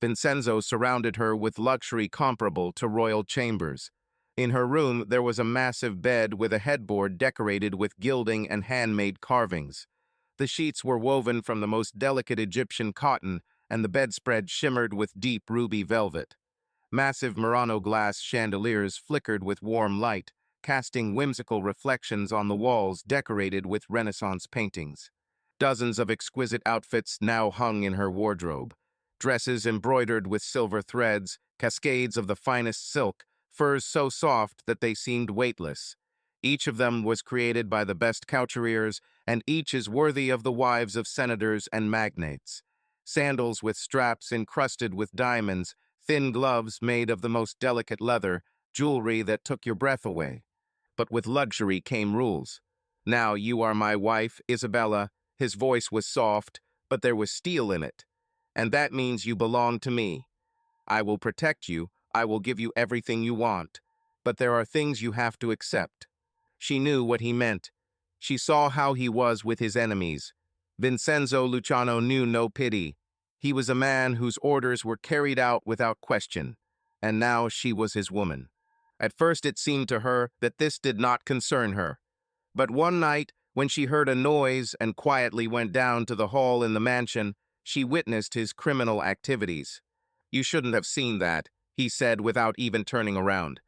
Vincenzo surrounded her with luxury comparable to royal chambers. In her room, there was a massive bed with a headboard decorated with gilding and handmade carvings. The sheets were woven from the most delicate Egyptian cotton, and the bedspread shimmered with deep ruby velvet. Massive Murano glass chandeliers flickered with warm light, casting whimsical reflections on the walls decorated with Renaissance paintings. Dozens of exquisite outfits now hung in her wardrobe. Dresses embroidered with silver threads, cascades of the finest silk, furs so soft that they seemed weightless. Each of them was created by the best couturiers, and each is worthy of the wives of senators and magnates. Sandals with straps encrusted with diamonds, thin gloves made of the most delicate leather, jewelry that took your breath away. But with luxury came rules. Now you are my wife, Isabella. His voice was soft, but there was steel in it. And that means you belong to me. I will protect you, I will give you everything you want. But there are things you have to accept. She knew what he meant. She saw how he was with his enemies. Vincenzo Luciano knew no pity. He was a man whose orders were carried out without question, and now she was his woman. At first it seemed to her that this did not concern her. But one night, when she heard a noise and quietly went down to the hall in the mansion, she witnessed his criminal activities. "You shouldn't have seen that," he said without even turning around.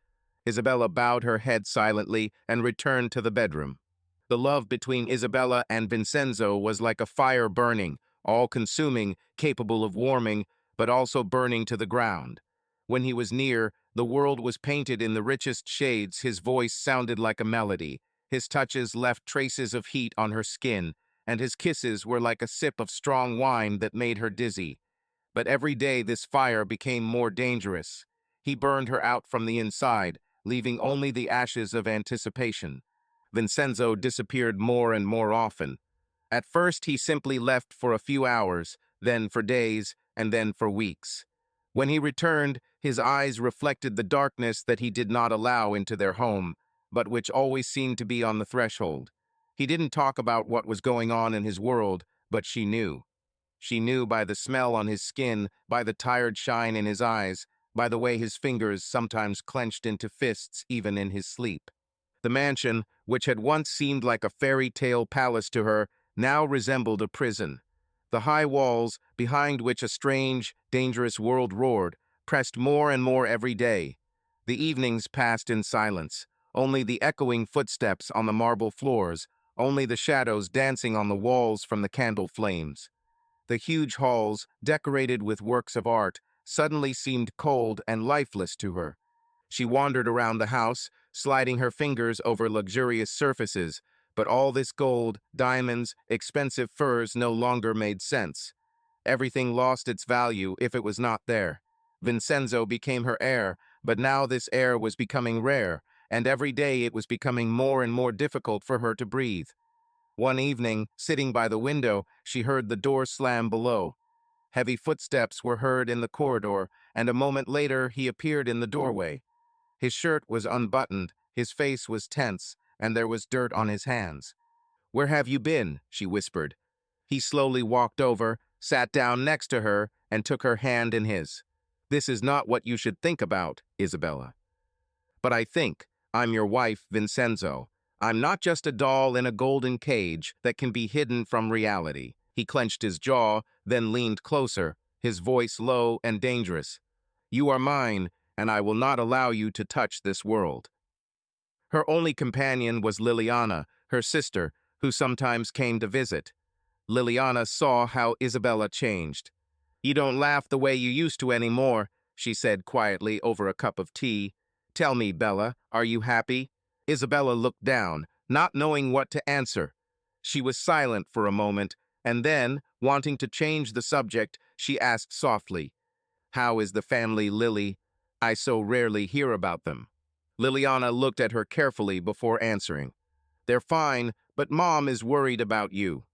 Isabella bowed her head silently and returned to the bedroom. The love between Isabella and Vincenzo was like a fire burning, all-consuming, capable of warming, but also burning to the ground. When he was near, the world was painted in the richest shades, his voice sounded like a melody, his touches left traces of heat on her skin, and his kisses were like a sip of strong wine that made her dizzy. But every day this fire became more dangerous. He burned her out from the inside, leaving only the ashes of anticipation. Vincenzo disappeared more and more often. At first he simply left for a few hours, then for days, and then for weeks. When he returned, his eyes reflected the darkness that he did not allow into their home, but which always seemed to be on the threshold. He didn't talk about what was going on in his world, but she knew. She knew by the smell on his skin, by the tired shine in his eyes, by the way his fingers sometimes clenched into fists even in his sleep. The mansion, which had once seemed like a fairy tale palace to her, now resembled a prison. The high walls, behind which a strange, dangerous world roared, pressed more and more every day. The evenings passed in silence, only the echoing footsteps on the marble floors, only the shadows dancing on the walls from the candle flames. The huge halls, decorated with works of art, suddenly seemed cold and lifeless to her. She wandered around the house, sliding her fingers over luxurious surfaces, but all this gold, diamonds, expensive furs no longer made sense. Everything lost its value if it was not there. Vincenzo became her heir, but now this heir was becoming rare, and every day it was becoming more and more difficult for her to breathe. One evening, sitting by the window, she heard the door slam below. Heavy footsteps were heard in the corridor, and a moment later he appeared in the doorway. His shirt was unbuttoned, his face was tense, and there was dirt on his hands. "Where have you been?" she whispered. He slowly walked over, sat down next to her, and took her hand in his. "This is not what you should think about, Isabella." "But I think. I'm your wife, Vincenzo. I'm not just a doll in a golden cage that can be hidden from reality." He clenched his jaw, then leaned closer, his voice low and dangerous. "You are mine, and I will not allow you to touch this world." Her only companion was Liliana, her sister, who sometimes came to visit. Liliana saw how Isabella changed. "You don't laugh the way you used to anymore," she said quietly over a cup of tea. "Tell me, Bella, are you happy?" Isabella looked down, not knowing what to answer. She was silent for a moment, and then, wanting to change the subject, she asked softly, "How is the family, Lily? I so rarely hear about them." Liliana looked at her carefully before answering. "They're fine, but Mom is worried about you.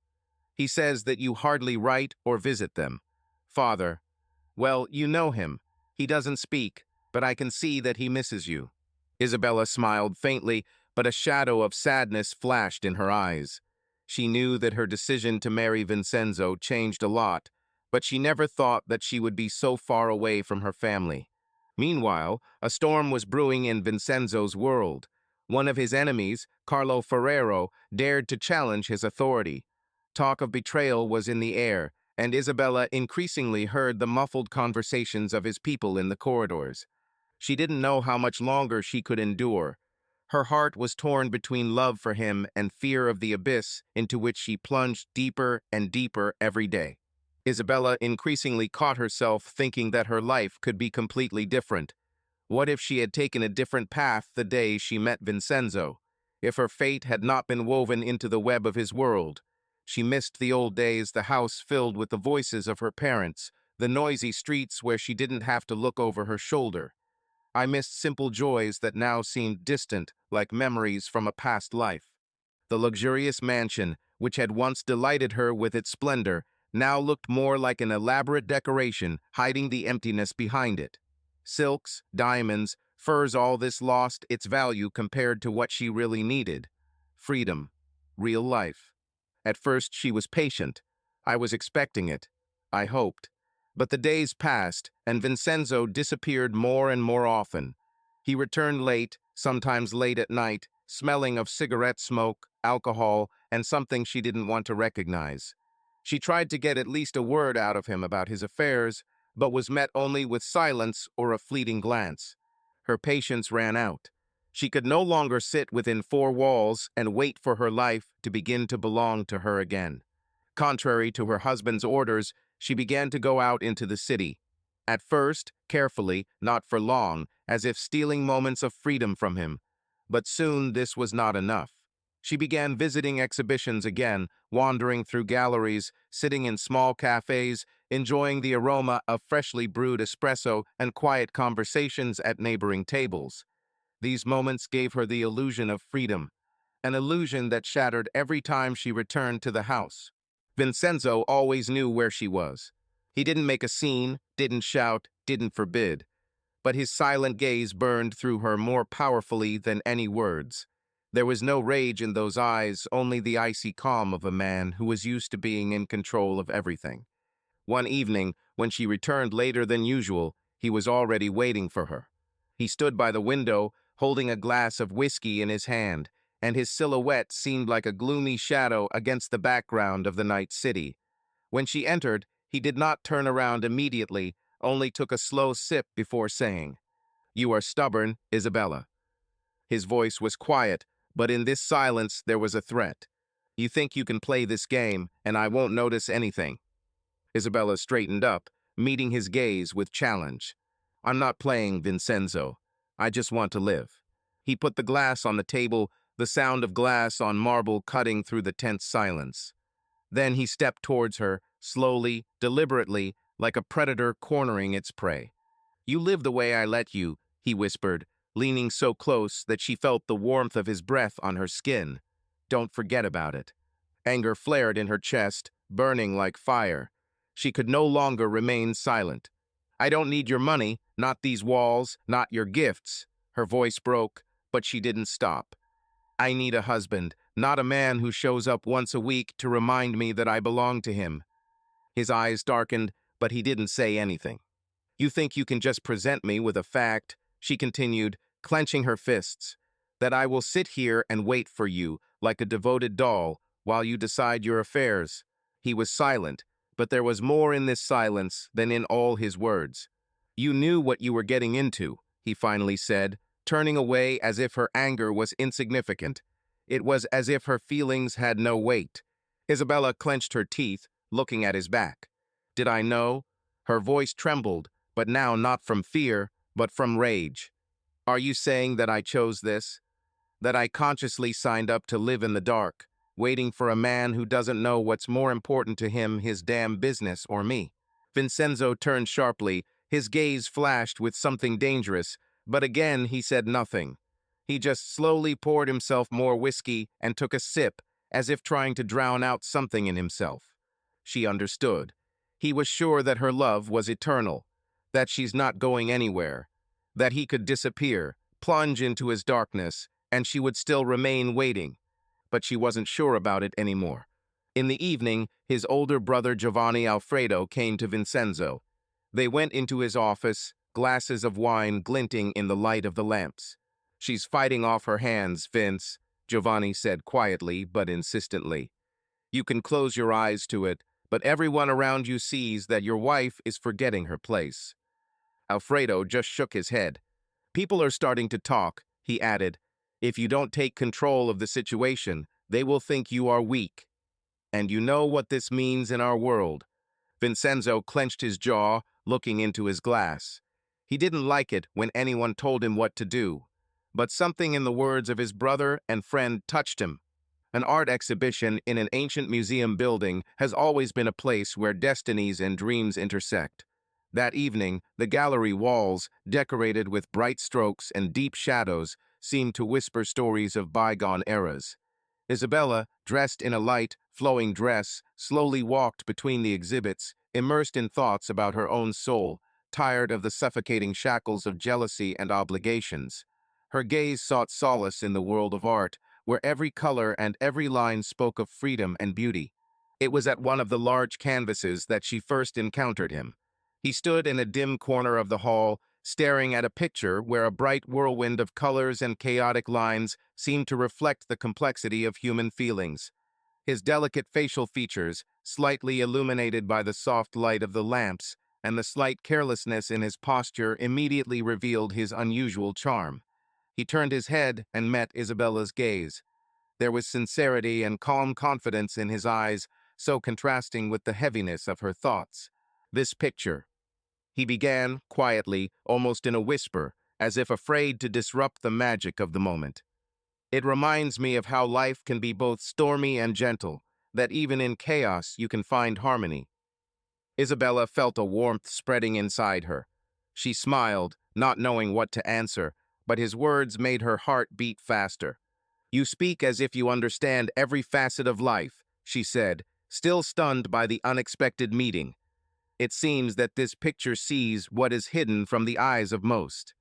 He says that you hardly write or visit them. Father, well, you know him. He doesn't speak, but I can see that he misses you." Isabella smiled faintly, but a shadow of sadness flashed in her eyes. She knew that her decision to marry Vincenzo changed a lot, but she never thought that she would be so far away from her family. Meanwhile, a storm was brewing in Vincenzo's world. One of his enemies, Carlo Ferrero, dared to challenge his authority. Talk of betrayal was in the air, and Isabella increasingly heard the muffled conversations of his people in the corridors. She didn't know how much longer she could endure. Her heart was torn between love for him and fear of the abyss into which she plunged deeper and deeper every day. Isabella increasingly caught herself thinking that her life could be completely different. What if she had taken a different path the day she met Vincenzo? If her fate had not been woven into the web of his world? She missed the old days, the house filled with the voices of her parents, the noisy streets where she didn't have to look over her shoulder. I missed simple joys that now seemed distant, like memories from a past life. The luxurious mansion, which had once delighted her with its splendor, now looked more like an elaborate decoration, hiding the emptiness behind it. Silks, diamonds, Furs all this lost its value compared to what she really needed. Freedom. Real life. At first she was patient. I was expecting it. I hoped. But the days passed, and Vincenzo disappeared more and more often. He returned late, sometimes late at night, smelling of cigarette smoke, alcohol, and something she didn't want to recognize. She tried to get at least a word out of him about his affairs, but was met only with silence or a fleeting glance. Her patience ran out. She could no longer sit within four walls and wait for her life to begin to belong to her again. Contrary to her husband's orders, she began to go out into the city. At first, carefully, not for long, as if stealing moments of freedom from him. But soon this was not enough. She began visiting exhibitions again, wandering through galleries, sitting in small cafes, enjoying the aroma of freshly brewed espresso and quiet conversations at neighboring tables. These moments gave her the illusion of freedom, an illusion that shattered every time she returned to the house. Vincenzo always knew where she was. He didn't make a scene, didn't shout, didn't forbid. But his silent gaze burned through her more powerfully than any words. There was no rage in those eyes, only the icy calm of a man who was used to being in control of everything. One evening, when she returned later than usual, he was already waiting for her. He stood by the window, holding a glass of whiskey in his hand, and his silhouette seemed like a gloomy shadow against the background of the night city. When she entered, he did not turn around immediately, only took a slow sip before saying, "You are stubborn, Isabella." His voice was quiet, but in this silence there was a threat. "You think you can play this game, and I won't notice anything." Isabella straightened up, meeting his gaze with challenge. "I'm not playing, Vincenzo. I just want to live." He put the glass on the table, the sound of glass on marble cutting through the tense silence. Then he stepped towards her, slowly, deliberately, like a predator cornering its prey. "You live the way I let you," he whispered, leaning so close that she felt the warmth of his breath on her skin. "Don't forget about it." Anger flared in her chest, burning like fire. She could no longer remain silent. "I don't need your money, not these walls, not your gifts." Her voice broke, but she didn't stop. "I need a husband, not a man who shows up once a week to remind me that I belong to him." His eyes darkened, but he didn't say anything. "You think you can just present me with a fact," she continued, clenching her fists, "that I will sit here and wait for you, like a devoted doll, while you decide your affairs." He was silent, but there was more in this silence than in all his words. "You knew what you were getting into," he finally said, turning away as if her anger was insignificant. It was as if her feelings had no weight. Isabella clenched her teeth, looking at his back. "Did I know?" Her voice trembled, but now not from fear, but from rage. "Are you saying that I chose this? That I consciously signed up to live in the dark, waiting for a man who doesn't know what's more important to him, his damn business or me?" Vincenzo turned sharply. His gaze flashed with something dangerous, but again he said nothing. He just slowly poured himself more whiskey and took a sip, as if trying to drown out something in himself. She understood. He was sure that her love was eternal, that she's not going anywhere, that he could disappear, plunge into his darkness, and she would still remain waiting. But she wasn't sure about it anymore. In the evening, his older brother Giovanni Alfredo came to Vincenzo. They went into his office, glasses of wine glinting in the light of the lamps. "She's fighting off her hands, Vince," Giovanni said quietly but insistently. "You can close your eyes to it, but everyone around you sees that your wife is forgetting her place." Alfredo just shook his head. "People are starting to talk," he added. "If you don't take control of the situation, they will think you are weak. And you know what this means in our world." Vincenzo clenched his jaw, looking into his glass. He didn't like it when anyone told him what to do. But something in the words of his brother and friend touched him. An art exhibition in an ancient museum building has always been a place where destinies and dreams intersect. That evening, the gallery walls, decorated with bright strokes and deep shadows, seemed to whisper stories of bygone eras. Isabella, dressed in a light, flowing dress, slowly walked between the exhibits, immersed in thoughts about her own soul, tired of the suffocating shackles of jealousy and obligations. Her gaze sought solace in the world of art, where every color and every line spoke of freedom and beauty. It was at one of the large canvases that she first encountered him. He stood in a dim corner of the hall, staring at a picture where a bright whirlwind of colors and chaotic lines seemed to reflect the complexity of human feelings. His delicate facial features, slightly illuminated by the soft light of the lamps, and the slight carelessness in his posture immediately revealed his unusual charm. He turned his head and met Isabella's gaze. There was sincerity and calm confidence in his eyes, so contrasting with the heaviness of her thoughts. This picture, he began, quietly, almost in a whisper, as if afraid to disrupt the magic of the moment. It reminds me of how life can be both stormy and gentle, that even in chaos you can find harmony. Isabella felt a warmth spreading inside her. She smiled, not knowing what to answer, but his words made her heart beat faster. "You speak as if you understand every facet of life," she said, still stunned by the unexpected meeting. "It seems that this picture sees what is hidden from the eyes of most."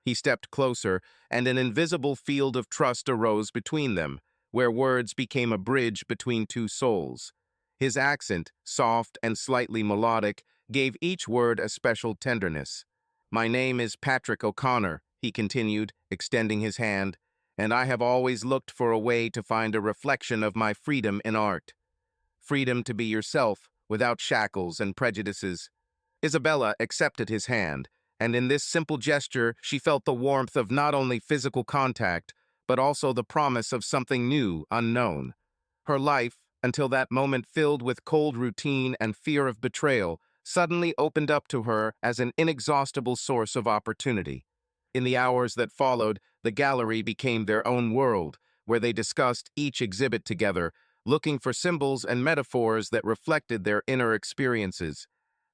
He stepped closer, and an invisible field of trust arose between them, where words became a bridge between two souls. His accent, soft and slightly melodic, gave each word a special tenderness. "My name is Patrick O'Connor," he continued, extending his hand, "and I have always looked for a way to find a reflection of my freedom in art. Freedom to be yourself, without shackles and prejudices." Isabella accepted his hand, and in this simple gesture she felt the warmth of not only physical contact, but also the promise of something new, unknown. Her life, until that moment filled with cold routine and fear of betrayal, suddenly opened up to her as an inexhaustible source of opportunity. In the hours that followed, the gallery became their own world, where they discussed each exhibit together, looking for symbols and metaphors that reflected their inner experiences.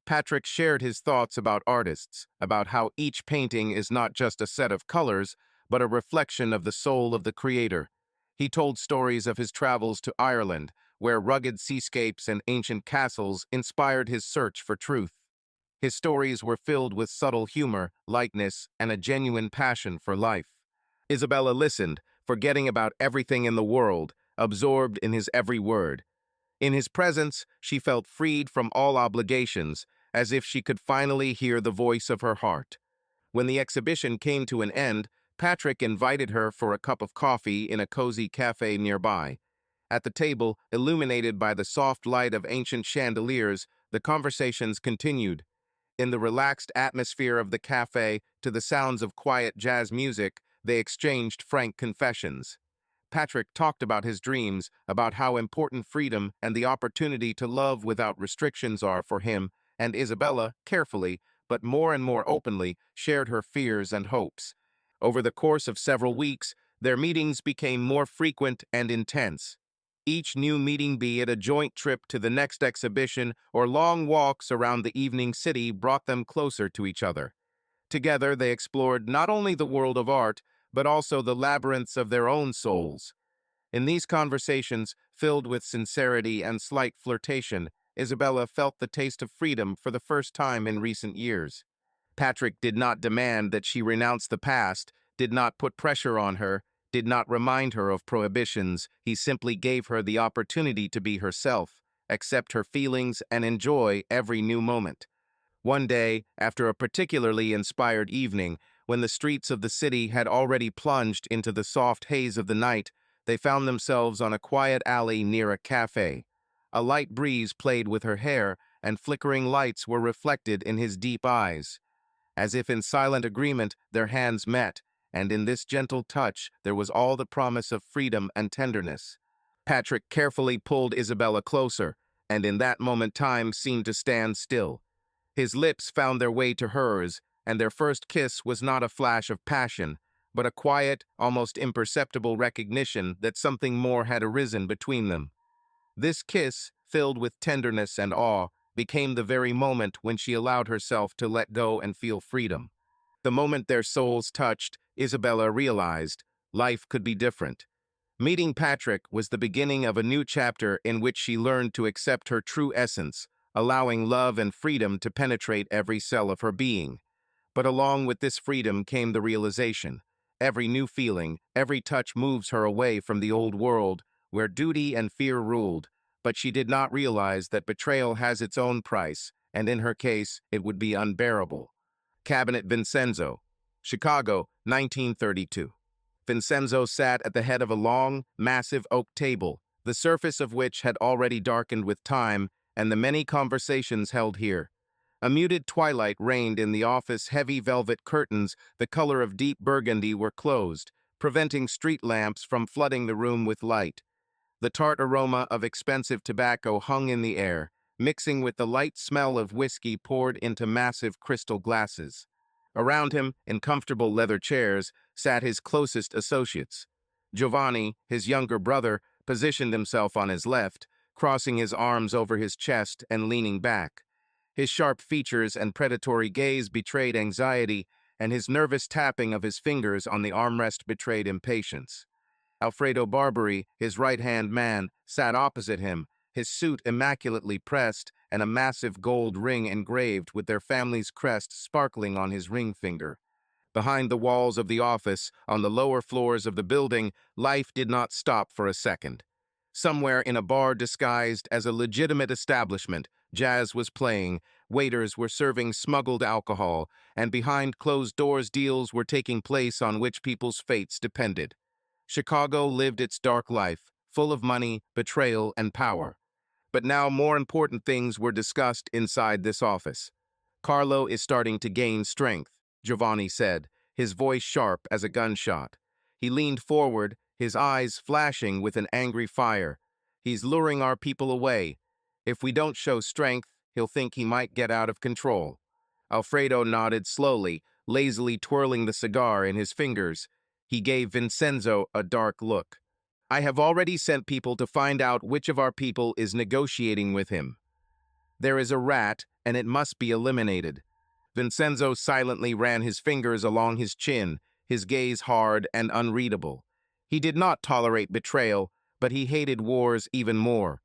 Patrick shared his thoughts about artists, about how each painting is not just a set of colors, but a reflection of the soul of the creator. He told stories of his travels to Ireland, where rugged seascapes and ancient castles inspired his search for truth. His stories were filled with subtle humor, lightness, and a genuine passion for life. Isabella listened, forgetting about everything in the world, absorbed in his every word. In his presence, she felt freed from all obligations, as if she could finally hear the voice of her heart. When the exhibition came to an end, Patrick invited her for a cup of coffee in a cozy cafe nearby. At the table, illuminated by the soft light of ancient chandeliers, the conversations continued. In the relaxed atmosphere of the cafe, to the sounds of quiet jazz music, they exchanged frank confessions. Patrick talked about his dreams, about how important freedom and the opportunity to love without restrictions are for him, and Isabella, carefully, but more and more openly, shared her fears and hopes. Over the course of several weeks, their meetings became more frequent and intense. Each new meeting, be it a joint trip to the next exhibition or long walks around the evening city, brought them closer to each other. Together, they explored not only the world of art, but also the labyrinths of their own souls. In these conversations, filled with sincerity and slight flirtation, Isabella felt the taste of freedom for the first time in recent years. Patrick did not demand that she renounce the past, did not put pressure on her, did not remind her of prohibitions. He simply gave her the opportunity to be herself, accept her feelings, and enjoy every new moment. One day, after a particularly inspired evening, when the streets of the city had already plunged into the soft haze of the night, they found themselves on a quiet alley near a cafe. A light breeze played with her hair, and flickering lights were reflected in his deep eyes. As if in silent agreement, their hands met, and in this gentle touch there was all the promise of freedom and tenderness. Patrick carefully pulled Isabella closer, and in that moment time seemed to stand still. His lips found their way to hers, and their first kiss was not a flash of passion, but a quiet, almost imperceptible recognition that something more had arisen between them. This kiss, filled with tenderness and awe, became the very moment when she allowed herself to let go and feel freedom. The moment their souls touched, Isabella realized life could be different. Meeting Patrick was the beginning of a new chapter in which she learned to accept her true essence, allowing love and freedom to penetrate every cell of her being. But along with this freedom came the realization. Every new feeling, every touch moves her away from the old world, where duty and fear ruled. But she did not realize that betrayal has its own price, and in her case, it would be unbearable. Cabinet Vincenzo, Chicago, 1932. Vincenzo sat at the head of a long, massive oak table, the surface of which had already darkened with time and the many conversations held here. A muted twilight reigned in the office. Heavy velvet curtains, the color of deep burgundy, were closed, preventing street lamps from flooding the room with light. The tart aroma of expensive tobacco hung in the air, mixing with the light smell of whiskey poured into massive crystal glasses. Around him, in comfortable leather chairs, sat his closest associates. Giovanni, his younger brother, positioned himself on his left, crossing his arms over his chest and leaning back. His sharp features and predatory gaze betrayed anxiety, and his nervous tapping of his fingers on the armrest betrayed impatience. Alfredo Barbary, his right-hand man, sat opposite him, his suit immaculately pressed and a massive gold ring engraved with their family's crest sparkling on his ring finger. Behind the walls of the office, on the lower floors of the building, life did not stop for a second. Somewhere in a bar disguised as a legitimate establishment, jazz was playing, waiters were serving smuggled alcohol, and behind closed doors deals were taking place on which people's fates depended. Chicago lived its dark life, full of money, betrayal, and power. But now more important things were discussed inside this office. Carlo is starting to gain strength, Giovanni said, his voice sharp as a gunshot. He leaned forward, his eyes flashing with an angry fire. He's luring our people away. If we don't show strength, he'll think he might get out of control. Alfredo nodded slowly, lazily twirling the cigar in his fingers. He gave Vincenzo a dark look. I have already sent people to find out which of our people is negotiating with him. There is a rat, and it must be eliminated. Vincenzo silently ran his fingers along his chin, his gaze hard and unreadable. He did not tolerate betrayal, but he hated wars even more.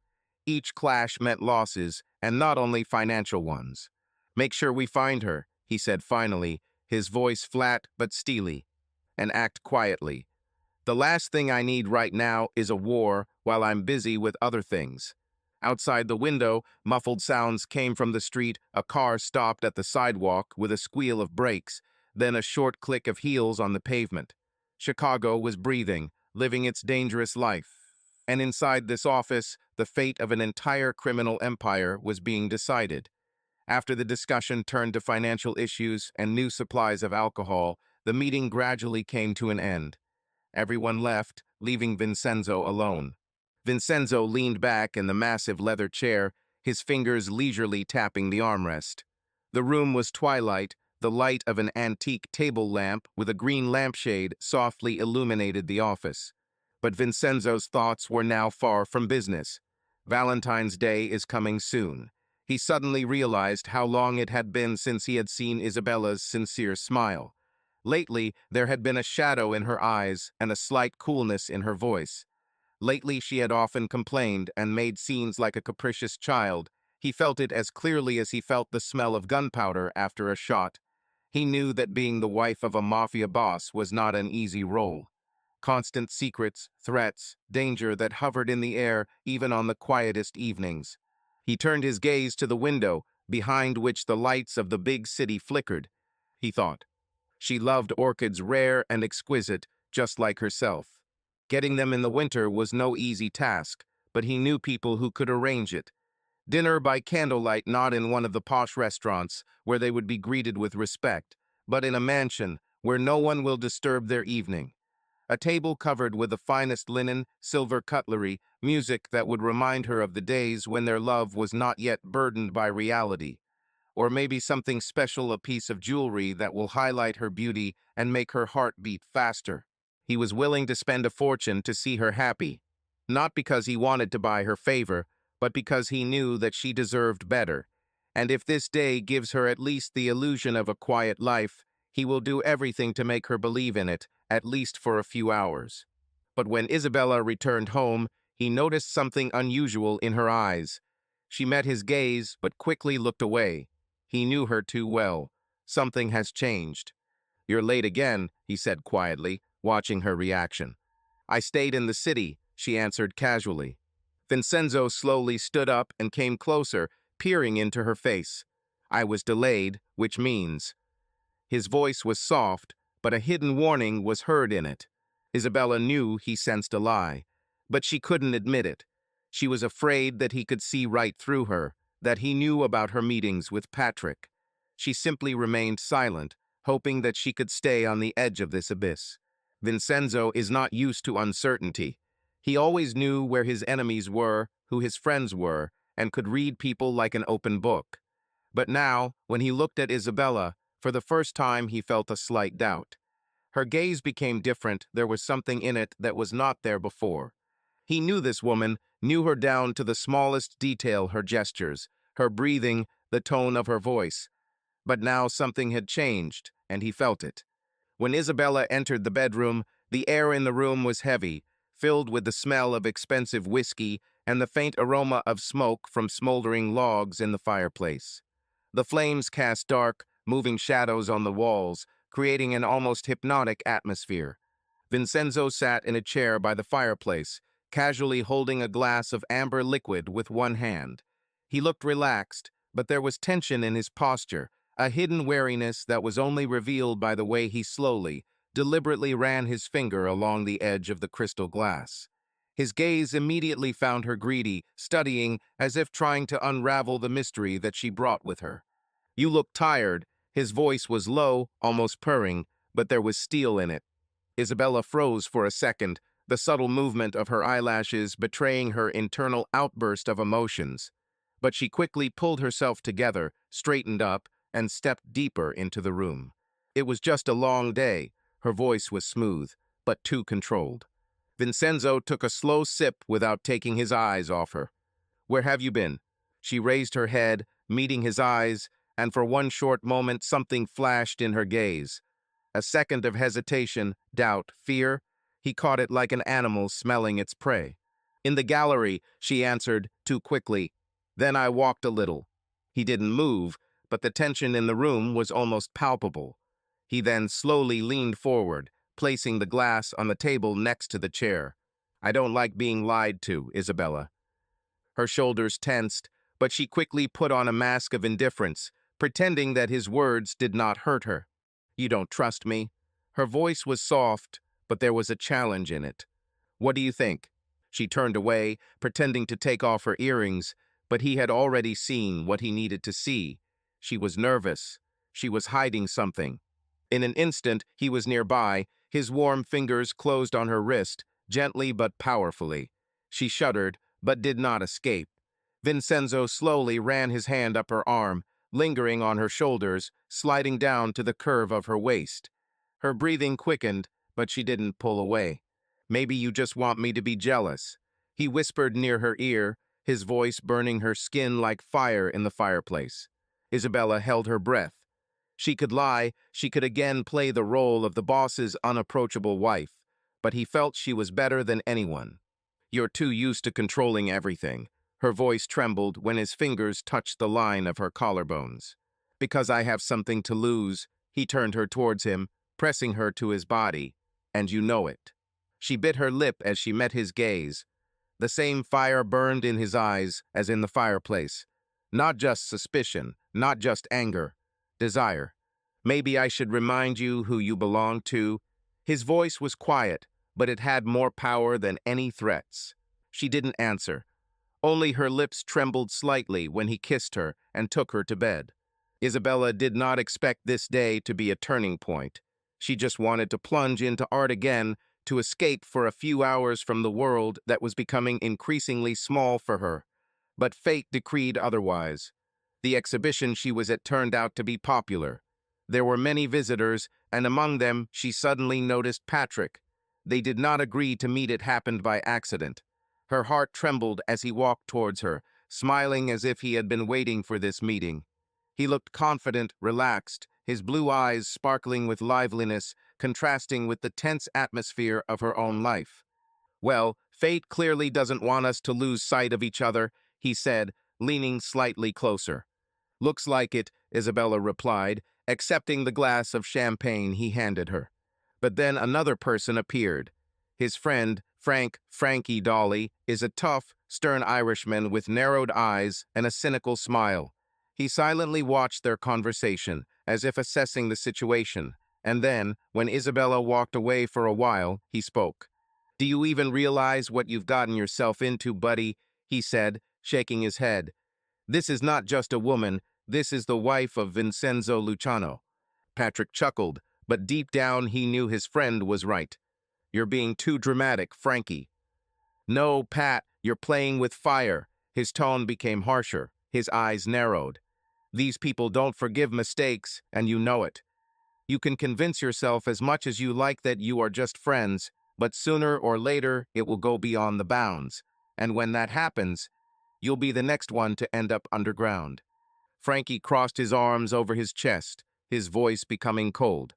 Each clash meant losses, and not only financial ones. Make sure we find her, he said finally, his voice flat but steely. And act quietly. The last thing I need right now is a war while I'm busy with other things. Outside the window, muffled sounds came from the street. A car stopped at the sidewalk with a squeal of brakes, then a short click of heels on the pavement. Chicago was breathing, living its dangerous life. And inside this office, the fate of an entire criminal empire was being decided. After the discussion turned to financial issues and new supplies of alcohol, the meeting gradually came to an end. Everyone left, leaving Vincenzo alone. Vincenzo leaned back in the massive leather chair, his fingers leisurely tapping the armrest. The room was twilight. The light of an antique table lamp with a green lampshade softly illuminated the office. But Vincenzo's thoughts were now far from business. Valentine's Day is coming soon. He suddenly realized how long it had been since he had seen Isabella's sincere smile. Lately, there had been a shadow in her eyes and a slight coolness in her voice. Lately, she had often complained and made scenes like a capricious child. He felt it as clearly as he felt the smell of gunpowder after a shot. He knew that being the wife of a mafia boss was not an easy role. Constant secrets, threats, danger that hovered in the air even on the quietest evenings. He turned his gaze to the window, behind which the lights of the big city flickered. He thought, she loved orchids rare and exquisite, just like herself. Getting them in the winter was no easy task, but he knew people who could arrange it. Dinner by candlelight, not in one of the posh restaurants where they would be greeted with respect, but in a mansion where no one will disturb their evening. A table covered with the finest linen, silver cutlery, music that would remind her of the days when their love was not yet burdened by reality. Or maybe something special, a piece of jewelry that will highlight her beauty and make her heart beat faster. He was willing to spend a fortune to see her happy, not because he wanted to buy her favor, but because he knew that she deserved better. And if this day gives her at least the illusion of a quiet life, he will do everything to make her believe in it, at least for a few hours. But when Isabella returned home, he noticed something unusual in her eyes. She met his gaze, but quickly looked away. He knew her too well. Something has changed. "You're late again," he said quietly, watching her reaction. "I stayed in the city," she answered casually. Vincenzo slowly stood up and came closer, peering into her face. "I was delayed, which means—" His voice was soft, but a hidden warning was heard in it. Isabella knew he sensed a lie, but she couldn't admit it. She was afraid that he could see right through her, that he knew about her meetings with Patrick. She simply remained silent, hoping that she could stay on the edge of this abyss. Vincenzo is not used to uncertainty. He always knew where his enemies were, who his friends were, and could read people like an open book. But now, when he looked at Isabella, for the first time he felt a slight doubt. Her gaze became different. There was something in it that was not there before. He knew this woman, knew her down to the smallest detail, her gestures, her breathing, the tone of her voice. But now something had changed, and he felt it. When Isabella entered the bedroom, the air in the room was heavy, filled with the smell of expensive whiskey and the faint aroma of smoke from smoldering logs in the fireplace. The flames cast dark, moving shadows on the walls, creating an almost hypnotic atmosphere. Vincenzo sat in a chair by the fireplace, casually holding a glass of amber liquid with one hand. He looked relaxed, but there was tension in his posture, a hidden wariness that was only revealed by the way he slowly, deliberately ran his finger along the edge of the crystal glass. His gaze immediately found her greedy, studying as if trying to unravel the mystery that she brought with her. "You look tired." His voice was low, almost purring, but there was steel in it. Isabella froze for a second, the subtle movement of her eyelashes betraying her internal outburst of emotions. But she quickly pulled herself together, straightened up, and stepped deeper into the room. It was just a long day. Her voice was smooth, but too controlled. Vincenzo took a slow sip without taking his eyes off her. "Where have you been?" She raised her head, meeting his eyes, and for one short moment something flashed in her gaze. A second of hesitation, doubt, fear. He caught it like an animal smelling its prey. "In the gallery," she answered, too quickly. "Then I walked a little." He didn't move, but the tension in the room was almost palpable. He then slowly leaned forward, placing the glass on the table next to the chair. "I don't like being lied to, Isabella." Her shoulders tensed, but she quickly put on a mask of indifference, pretending that his words did not hurt her. "You don't trust me?" Her voice was soft, but there was a challenge in it. "What do you think?" She turned away, pretending to take off her earrings, but he had already seen what he needed to see. She was nervous. She was hiding something. In an instant, he was nearby, his warm fingers closed on her wrist, gently but powerfully. She shuddered, but did not escape. Vincenzo slowly ran his hand up her arm, lingering on her shoulders, sliding down to the curve of her waist. Her breathing quickened, but she didn't pull away. "Maybe you just want me to be jealous." He whispered near her ear, his voice burning her skin like fire in the fireplace. Isabella held her breath. She could lie, she could again play the role of the boss's unapproachable wife, but he felt she was better than anyone. "You're too used to controlling everything." Her voice trembled when his fingers touched the line of her collarbones. "Because I have something to lose." He turned her towards him, pressing her to his body. "And you know it." She bit her lip as she met his gaze. The same fire burned in his eyes as in the fireplace. Not just suspicion, not just anger. Desire. "Maybe I should remind you who you belong to." His voice was quiet, but it had more power than any threats. She didn't answer. Only her lips trembled slightly when he kissed her and took her to bed. Isabella did not expect this day to be a turning point. She just wanted to plunge into art again, to escape for a few hours from the world that was becoming increasingly small for her. But fate decreed otherwise. The exhibition she was at turned out to be popular. There were many visitors, and among them she suddenly noticed Patrick. They did not agree to meet. It happened by accident. Her heart trembled as he walked towards her, smiling as if he had been waiting for this meeting. He looked confident, relaxed, his blue eyes sparkling with liveliness, contrasting with the tense atmosphere of her own life. "Well, fate clearly doesn't want us to lose sight of each other," he said, leaning slightly closer. "Looks like it," Isabella replied, accepting the glass of champagne he handed her. But then another person appeared. His friend, Frankie Dolly, is a tough, stern Irishman with narrowed eyes and a cynical smile. He silently watched their conversation, as if assessing the situation, and then, when Isabella walked away for a while, he spoke. "Do you even realize what you've gotten yourself into, buddy?" he said, shaking his head. "This is not just a woman, this is the wife of Vincenzo Luciano." Patrick chuckled, but deep down he knew his friend was right. "You're being too dramatic, Frankie." "No, Pat, you're playing with fire." His tone became harsher, his eyes narrowed. "These people don't forgive mistakes, and you know it. You can convince yourself as much as you like that you are just friends, but sooner or later it will go beyond the bounds. And when that happens, you'll be the next one to end up underground." Frankie crossed his arms over his chest, his voice becoming cold.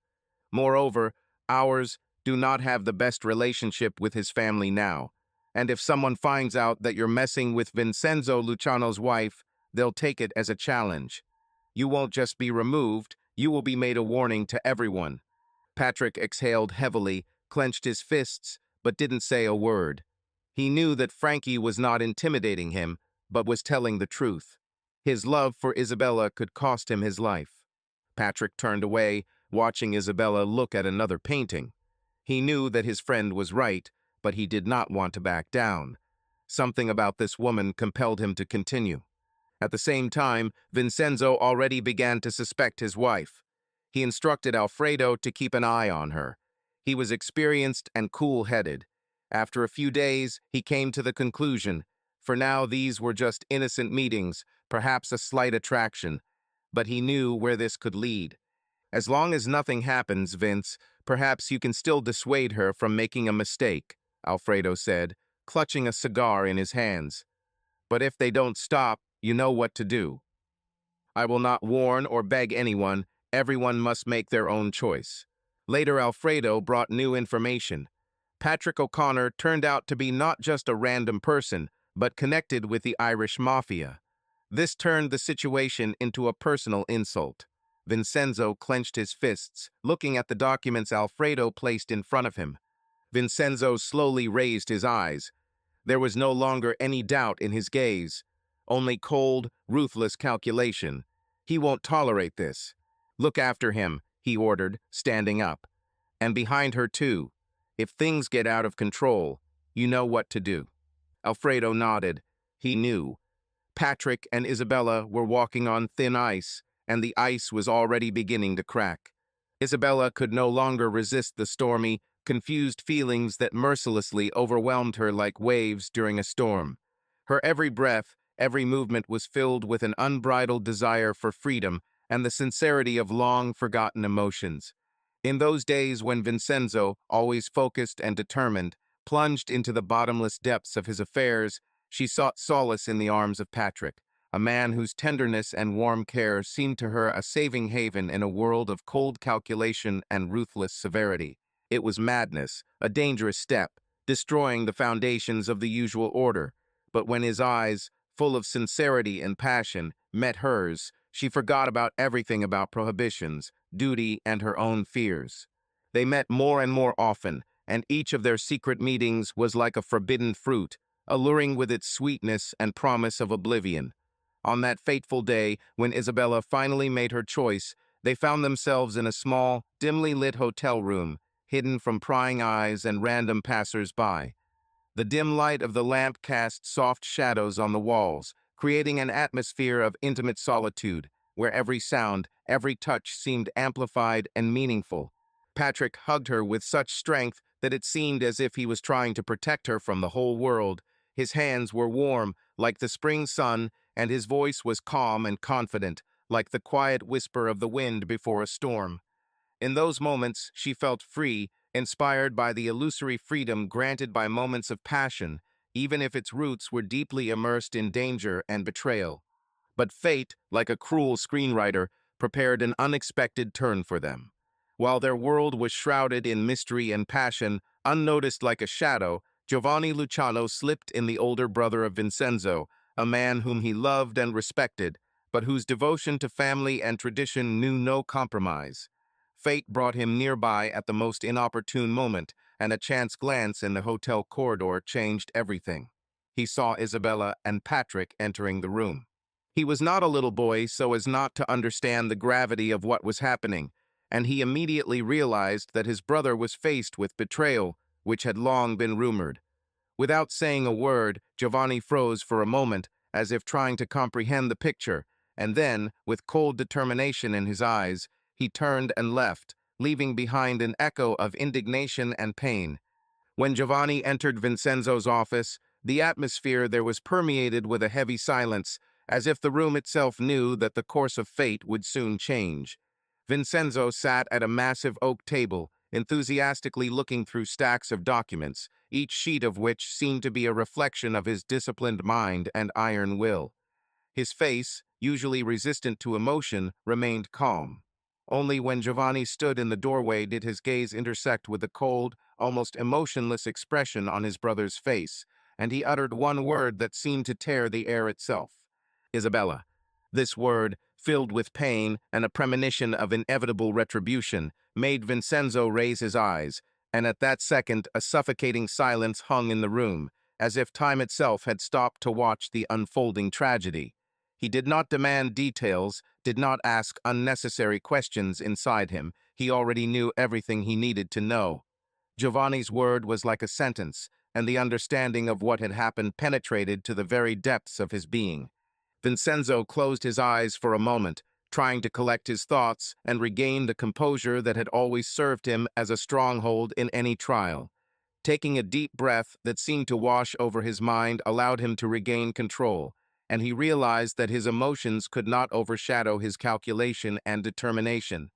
"Moreover, ours do not have the best relationship with his family now. And if someone finds out that you're messing with Vincenzo Luciano's wife, they'll take it as a challenge. You won't just be removed, you will be made a warning to everyone." Patrick exhaled heavily, clenched his fists, but didn't say a word. He knew that Frankie was not intimidating him, but was telling the truth. His love for Isabella could cost him his life. Patrick turned away, watching Isabella look at another painting. He knew that his friend was right, but he did not want to back down. Something about this woman compelled him to continue. At the same time, Vincenzo already began to suspect his wife. He instructed Alfredo to keep an eye on her. He was experienced and cool-headed. After a few days, he came to the conclusion, for now these were just innocent meetings, perhaps a slight attraction, but he knew where this could lead. "As long as nothing happens, Vince, perhaps you can still dissuade her from making a mistake," Alfredo said, clutching a cigar in his hands. "But if they don't stop, you know what to do. I will not warn or beg anyone. Everyone must make their own choice." Later, Alfredo brought new information. Patrick O'Connor turned out to be not just a random person, but connected with the Irish mafia. This turned the situation into a personal insult. Vincenzo clenched his fists, looking at the documents Alfredo placed in front of him. Vincenzo slowly raised his eyes. There was no longer any doubt in his gaze, only cold, ruthless calculation. "He won't tolerate this. Look after him," he ordered, standing up. "And behind her, too. If things get out of control, you know what to do." Alfredo nodded. He knew. Patrick and Isabella were walking on thin ice, and the ice was already beginning to crack. Isabella could no longer resist the stormy, confused feelings that mercilessly overwhelmed her like waves during a storm. Her every breath, every movement was filled with an unbridled desire for freedom and the sincerity of long-forgotten emotions. In those days when Vincenzo, always focused and determined, plunged into the bottomless depths of his affairs, she sought solace in the arms of Patrick, a man whose tenderness and warm care seemed to her a saving haven in a world of cold calculation and ruthless severity. It was madness, a dangerous step, destroying the foundations of the usual order. But when his eyes, full of sincerity and passion, met hers, she forgot about everything about prohibitions, duty, and her own fears. They met more and more often, and each of their secret meetings was like a forbidden fruit, alluring with its sweetness and promise of oblivion. On that fateful day, when Isabella finally made her choice, they found themselves in a small, dimly lit hotel room, hidden from prying eyes and random passers-by. The dim light of the lamp cast soft shadows on the walls, creating an atmosphere of intimate solitude, where every sound, every touch seemed amplified and meaningful. Patrick hugged her with such strength that it seemed as if he was trying to protect her from the whole world. His hands were warm, like the spring sun, and his voice was calm and confident, like the quiet whisper of the wind before a storm. In those moments, she felt free, inspired by the illusory freedom granted by moments of passion, even if its roots were deeply immersed in danger and betrayal. But fate, like a cruel screenwriter, prepared an unexpected turn for them. While their world was shrouded in mystery and passion, unnoticed like a shadow, Giovanni Luciano slipped in, the older brother of Vincenzo, a man whom he loved and respected, but whose devotion to family and tradition knew no compromise. Fate brought him nearby at the most inopportune moment, and a chance glance in the hotel corridor changed everything. He saw Isabella and Patrick entering the room. He was not a little boy so as not to understand the gravity of what was happening, and he immediately realized that his brother was faced with betrayal, which had long been rumored. Without saying a word, Giovanni froze for a moment, as if trying to comprehend the picture, and then, with cold determination in his eyes, he turned and left, leaving behind an echo of indignation and pain. When Giovanni entered Vincenzo's office, the atmosphere there was permeated with a heavy silence, as if the room itself knew that the course of fate would soon change. Vincenzo sat at a massive oak table, enthusiastically looking through stacks of documents, each sheet of which seemed to be a reflection of his disciplined mind and iron will. His face, usually resistant to emotion, remained calm. Only when Giovanni stood in the doorway did his gaze intersect with the cold, almost emotionless expression on his brother's face, and he uttered one word that seemed to tear the air itself. Isabella. This word, filled with pain and a premonition of inevitable retribution, made Vincenzo raise his eyes, and at that second a suffocating silence hung in the room, as if time itself had stopped to watch the unfolding tragedy. He did not demand details, did not ask unnecessary questions inside him. He already knew everything he needed to know. Giovanni's word was like a sentence, and the understanding of what had happened penetrated to the very depths of his being. Vincenzo closed his eyes for a moment, trying to collect his thoughts and regain the composure that had always served him as a stronghold in any trial. Taking a deep breath that seemed to wash over his mind allowed him to regain control, and he realized that his emotions could not overshadow his calculation and determination.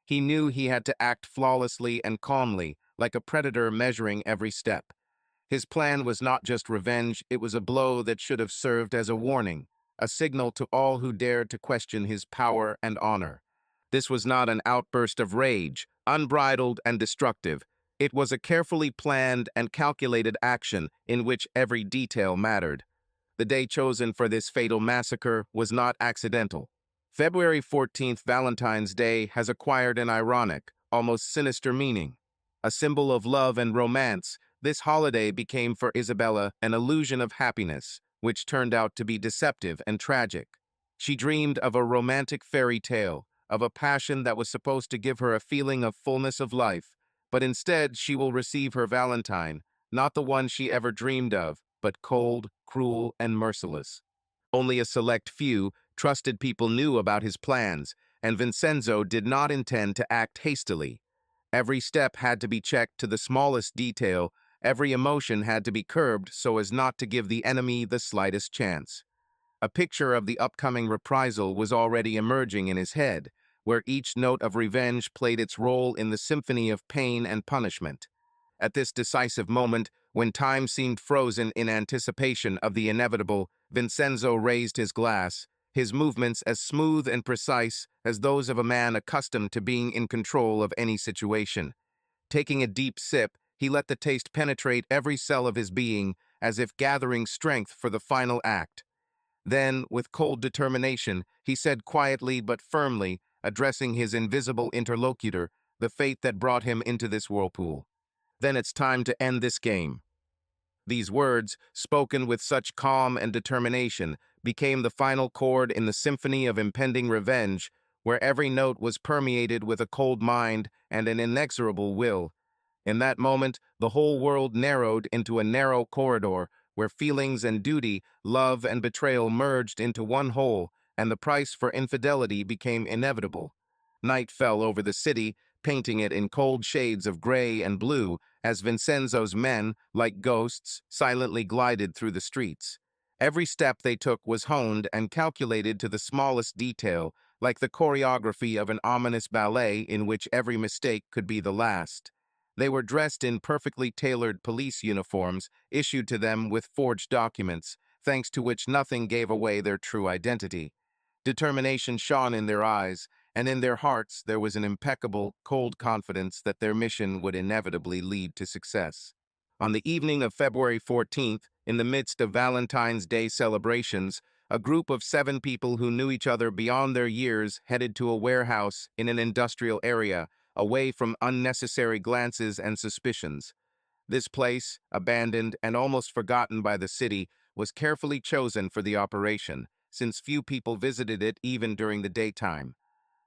He knew he had to act flawlessly and calmly, like a predator measuring every step. His plan was not just revenge, it was a blow that should have served as a warning, a signal to all who dared to question his power and honor. This was not an outburst of rage, unbridled and destructive. It was a carefully planned and calculated action in which every detail mattered. The day chosen for this fatal massacre was not accidental. February 14th, Valentine's Day, has acquired an ironic, almost sinister meaning. A symbol of love and romance, this holiday became for Isabella an illusion of happiness, which turned out to be deceptive and tragic. She dreamed of a romantic fairy tale, of a passion that was supposed to give her a feeling of fullness of life, but instead she will receive her Valentine, not the one she ever dreamed of, but cold, cruel, and merciless. Only a select few, trusted people knew about his plans, and Vincenzo did not intend to act hastily. Every step had to be checked to the smallest detail, every emotion had to be curbed so as not to give the enemy the slightest chance. A picture of the upcoming reprisal was already emerging in his head, where each note of revenge played its role in the symphony of pain and punishment. At this decisive moment, when time seemed frozen in anticipation of the inevitable, Vincenzo raised his glass, his movements as smooth and precise as those of a man accustomed to being in control of any situation. Taking a deep sip, he let the taste penetrate every cell of his being, as if gathering strength for the final act. Then, with cold determination, he said quietly but firmly, addressing his invisible interlocutor, the fate that brought him into this whirlpool. Then it's time to end this game. These words, spoken with such calm and determination, became the final chord in the symphony of impending revenge, where every note was permeated with a cold mind and an inexorable will. In that moment, the whole world narrowed into a narrow corridor, where feelings and duty, love and betrayal merged into one whole, and the price for infidelity became inevitable. Night fell over the city, painting it in cold shades of gray and blue, as Vincenzo's men, like ghosts, silently glided through the streets. Every step they took was honed and calculated to the smallest detail, like the choreography of an ominous ballet in which every mistake could be the last. They were dressed in perfectly tailored police uniforms, issued to them with forged documents, thanks to which nothing gave away their true identity. Determination shone in their eyes, and in their hearts there was an impeccable, cold confidence that their mission would inevitably lead to success. On the evening of February 14th, in the midst of Valentine's Day celebrations, a group of 7 people who knew each other beyond their years headed to a warehouse in an industrial area, away from unnecessary glances and suspicions. This place, abandoned and almost forgotten by the city, was carefully chosen for the operation, since few people visited it even during the daytime.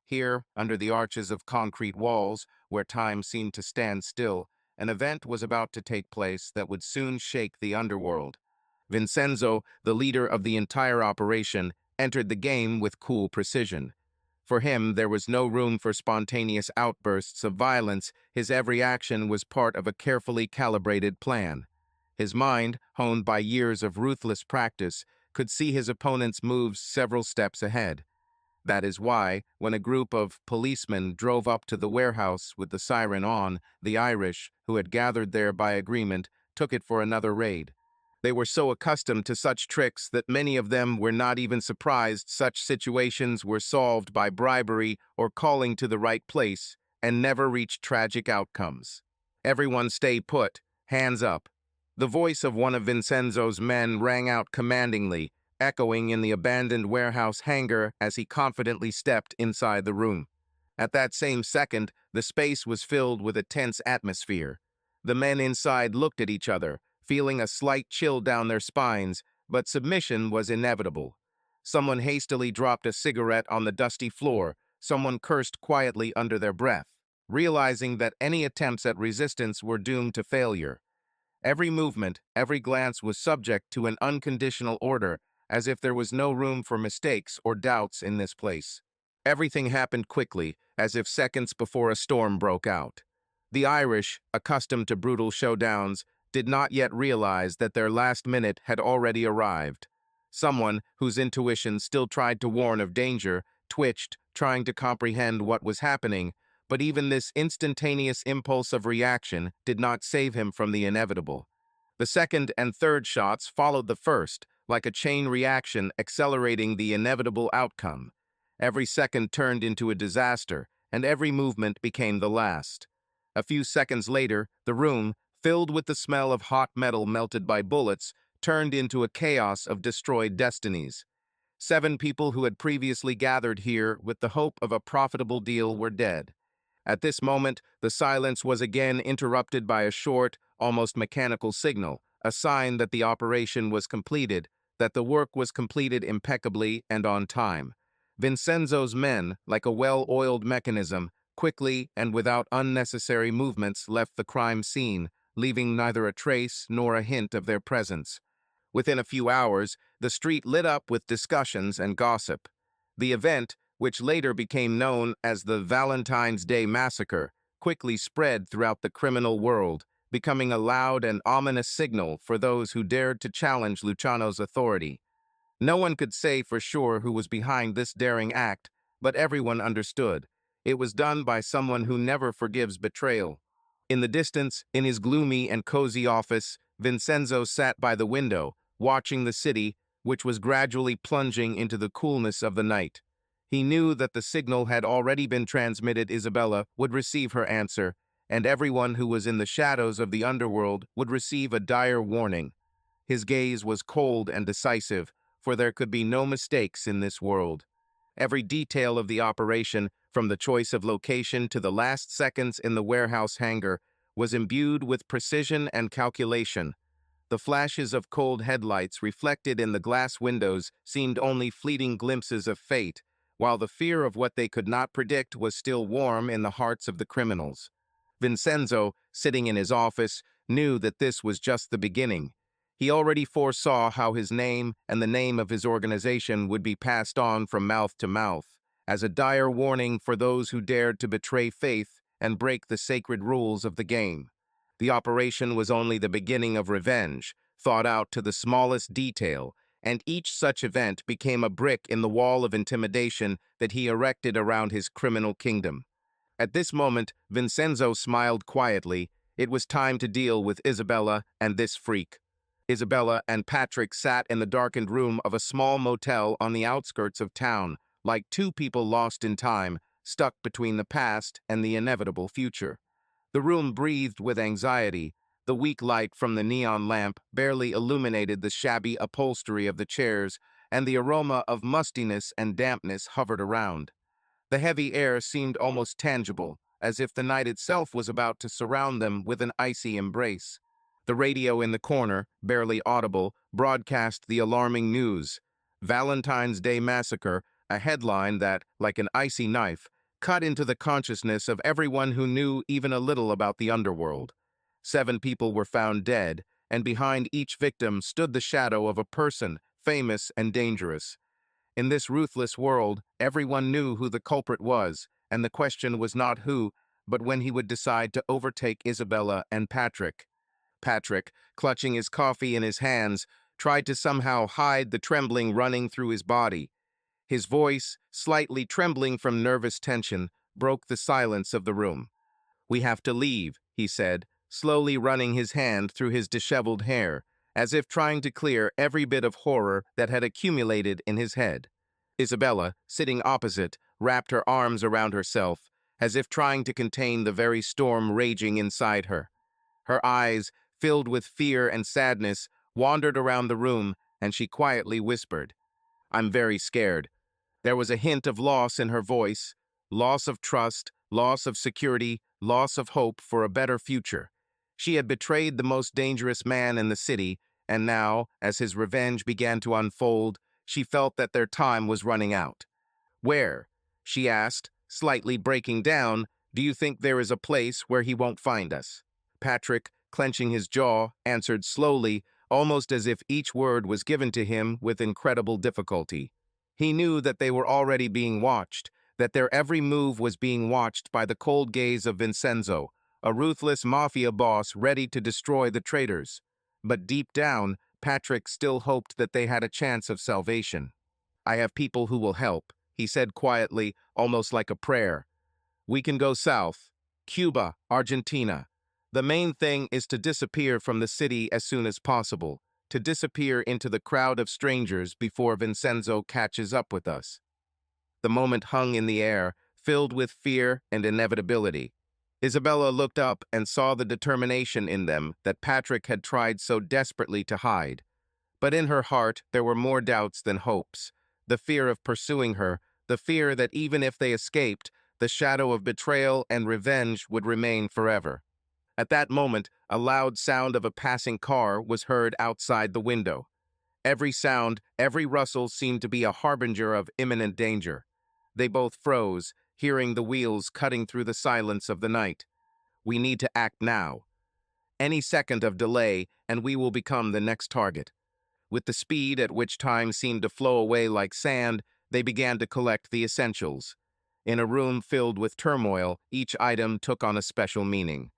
Here, under the arches of concrete walls, where time seemed to stand still, an event was about to take place that would soon shake the underworld. Vincenzo, the leader of the entire operation, entered the game with cool precision. For him, there was no room for spontaneous outbursts of violence. His every action was part of a carefully calibrated plan. His mind, honed by years of ruthless practice, could see his opponent's moves several steps ahead. That is why, when a group of policemen drove up to the warehouse with the siren on, the Irish, who had gathered there by agreement, took it for another raid. They were so accustomed to such tricks that many of them were not even surprised such situations were solved by bribery or calling to the right place, and never reached tragic outcomes. Everyone stay put, hands up. The voice of one of Vincenzo's men rang out commandingly, echoing in the abandoned warehouse hangar as he confidently stepped inside the room. At that same second, the space was filled with a tense atmosphere. The men inside looked at each other, feeling a slight chill down their spines, but submission was inevitable. Someone hastily dropped a cigarette on the dusty floor. Someone cursed quietly under their breath, realizing that any attempts at resistance were doomed to failure. Every movement, every glance was subject to an unconditional order, as if there was no room for mistakes or doubts in this place. Everything happened quickly, as if seconds before a storm broke out. The Irish, accustomed to brutal showdowns, did not yet realize that their last minute had already arrived. Someone, whose intuition still tried to warn of danger, twitched, trying to comprehend what was happening, but even this instantaneous impulse of reaction did not save him from the inevitable. The second and third shots followed the first, like a chain reaction accelerating the inevitable outcome. Every second turned into a disaster, and every movement became the last. A few seconds later, the room, filled with the smell of hot metal melted by bullets, turned into a chaos of destroyed destinies. 7 people who had previously gathered here with the hope of a profitable deal were dead. At this moment, the silence was again interrupted by a short, almost mechanical signal, a sign that the operation was completed, that the work was completed impeccably and on time. Vincenzo's men, like a well-oiled mechanism, quickly and without unnecessary movements left the crime scene, leaving neither a trace nor a hint of their presence. Within a few hours, the street lit up with discussions and gossip. The event, which later became known as the Valentine's Day Massacre, quickly spread throughout the criminal world, becoming a loud and ominous signal for those who dared to challenge Luciano's authority. No one could say for sure who was behind this daring act, but everyone understood. It was done by someone who never forgives betrayal. In the distance, in his gloomy and cozy office, Vincenzo sat by the window, watching the city, which was gradually plunging into the coolness of the night. He knew that the signal had already been transmitted. Isabella would receive her answer, and everyone who was in the shadows of the underworld would receive a dire warning. His gaze was cold and decisive, for there could be no mistakes in this world. Every detail of the operation, from the choice of location to the last seconds in the warehouse hangar, was imbued with precision and calculation. The flashes of cold headlights reflected in the glass windows seemed only fleeting glimpses of fate, while the fear of what they could not predict was still warm in the hearts of the criminals. Vincenzo, sitting in his office, knew that this was just the beginning. He already foresaw how his name and the name of his organization would be passed on from mouth to mouth, as a dire warning for those who dared to betray faith and break the sacred rules of the game. The operation was only the beginning of revenge, thought out to the smallest detail, and each such event became a brick in the wall of intimidation that he erected around his criminal kingdom. At this moment, Vincenzo smiled quietly. It was time to deal with Isabella and this freak. Isabella and Patrick sat in the darkened room of a small motel on the outskirts of town, like 2 people lost in time, stuck between the past and the inevitable future. The room breathed with anxiety. The weak light from the neon lamp barely illuminated the shabby upholstery of the chairs, and the aroma of mustiness and dampness hovered around. The heavy air seemed almost tangible, as if the night itself was about to surround them with an icy embrace. The radio in the corner, barely audible, broadcast the alarming news. Valentine's Day Massacre, a headline that, like an icy knife, cut into the consciousness of everyone who knew even a little about the underworld. 7 people were found dead, and behind each victim stood the shadow of a person, famous and dangerous. In this ruthless world, everyone knew who the culprit was, and the question was not who, but when he would decide to overtake Isabella and Patrick. Patrick, clutching his coffee in his hands, tried to somehow hide the trembling running through his body. His voice, slightly trembling from nervous tension, broke the silence of the room. "We have to leave," he said, slowly running his hand through his disheveled hair, as if trying to clear every bit of horror that had accumulated in his head. Isabella, sitting opposite, wrapped her arms around herself, as if trying to contain the very storm raging inside her. Her eyes, filled with fear and sadness, wandered around the room, and she quietly whispered, "I'm very scared." There was a hint of loss in her voice, loss of trust, loss of security, loss of hope for a better future. She had betrayed the most dangerous man in the city, and now, as his revenge began to unfold, she felt that their time was running out. "Where?" she asked, slightly breaking down. "Do you think there is a place where he won't find us?" Patrick, clenching his jaw, answered slowly, almost as if each word was given to him with incredible difficulty. He knew that they were already being watched, that their every move was being watched by the cold gaze of Vincenzo, a ruthless mafia boss ready to destroy the traitors. But deep down, Patrick still hoped that they had a chance of salvation. "I have people who will help," he said quietly, almost like a prayer. "We can go south. Cuba, Argentina. The main thing is to disappear from the city as soon as possible, to disappear into the crowd of strangers before Vincenzo catches up with us." The moment hung in the air, filled with fear and inevitability. Isabella looked up and saw the determination in them that Patrick had tried so desperately to hide. But in her heart there were more doubts than hopes. The fear of pursuing her, the fear that even if they escaped, the shadow of betrayal and revenge would remain forever. At that moment, a loud sound of a passing car was heard outside the window. Every sound, every rustle seemed to be a harbinger of imminent danger. They both froze, hearing the wheels cutting through the silence of the night. "We need to act now. Any second of delay, and we will become the next target." With the speed at which time seemed to flow away like sand, they began to collect the essentials. In a room filled with turmoil, each item took on a special meaning.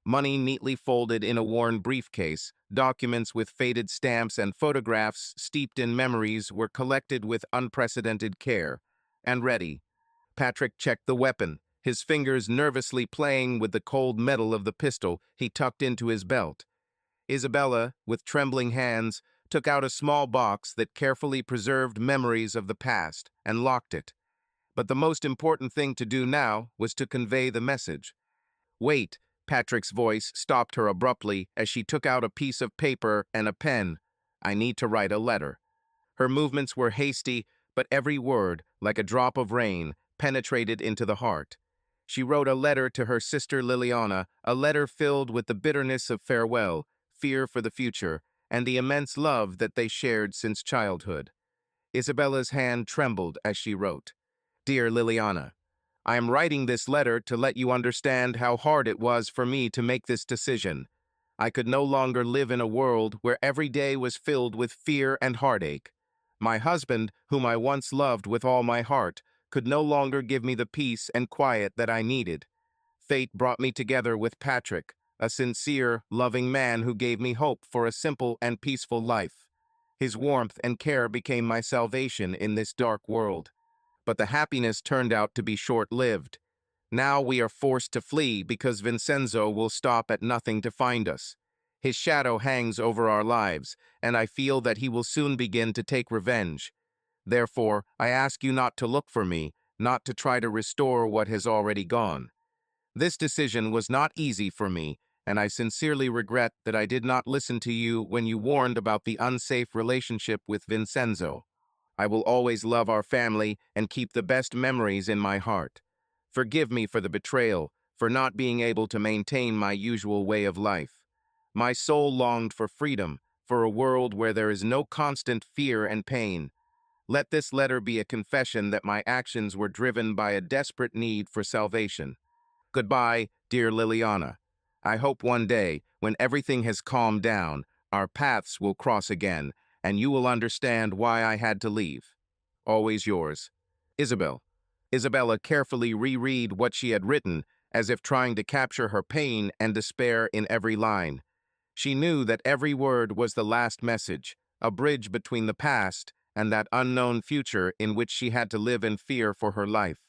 Money neatly folded in a worn briefcase, documents with faded stamps and photographs steeped in memories were collected with unprecedented care. And ready. Patrick checked the weapon, his fingers nervously playing with the cold metal of the pistol he tucked into his belt. Isabella, with trembling hands, took out a small box that carefully preserved memories of the past and locked it. But the most important thing to do now was to convey the message. "Wait," Patrick's voice stopped her abruptly as she took out a piece of paper and a pen. "I need to write a letter." Her movements were hasty, but every word, like a drop of rain, penetrated into the heart. She wrote a letter to her sister Liliana, a letter filled with the bitterness of farewell, fear for the future, and the immense love that they shared since childhood. Isabella's hand trembled as she wrote, "Dear Liliana, I am writing this letter to let you understand how hard it was for me to make this decision. I could no longer live in a world where every day was filled with fear and heartache. My husband, whom I once loved with all my heart, could no longer give me the peace and quiet that I needed. Fate brought me together with Patrick, a sincere, loving man who gave me hope for a simple and peaceful life. His warmth and care became my salvation in this dark world. But the happiness turned out to be short-lived. Now we are forced to flee because Vincenzo will stop at nothing to find us. His shadow hangs over our lives, and I feel that he will soon begin to take revenge. Therefore, I ask you not to look for me, not to try to restore what has already gone. This decision was not easy for me, and I sincerely regret that I did not listen to you when you warned about the unsafe relationship with Vincenzo. I will always love our family and keep the best memories in my heart. Forgive me for the betrayal, for not being able to maintain my usual way of life. My soul longed for freedom, for a world where there is no constant fear and pain. Let this letter be a confession that my actions were driven by a desperate need for salvation. Goodbye, dear Liliana. I hope one day, when everything has calmed down, our paths will cross again, and you will understand why I had to leave. Always yours, Isabel. Isabella carefully reread what she had written, as if trying to capture her pain and despair in every line. She knew that every word was the last message, a bridge between the past and that unknown future in which she had to live in fear for her life.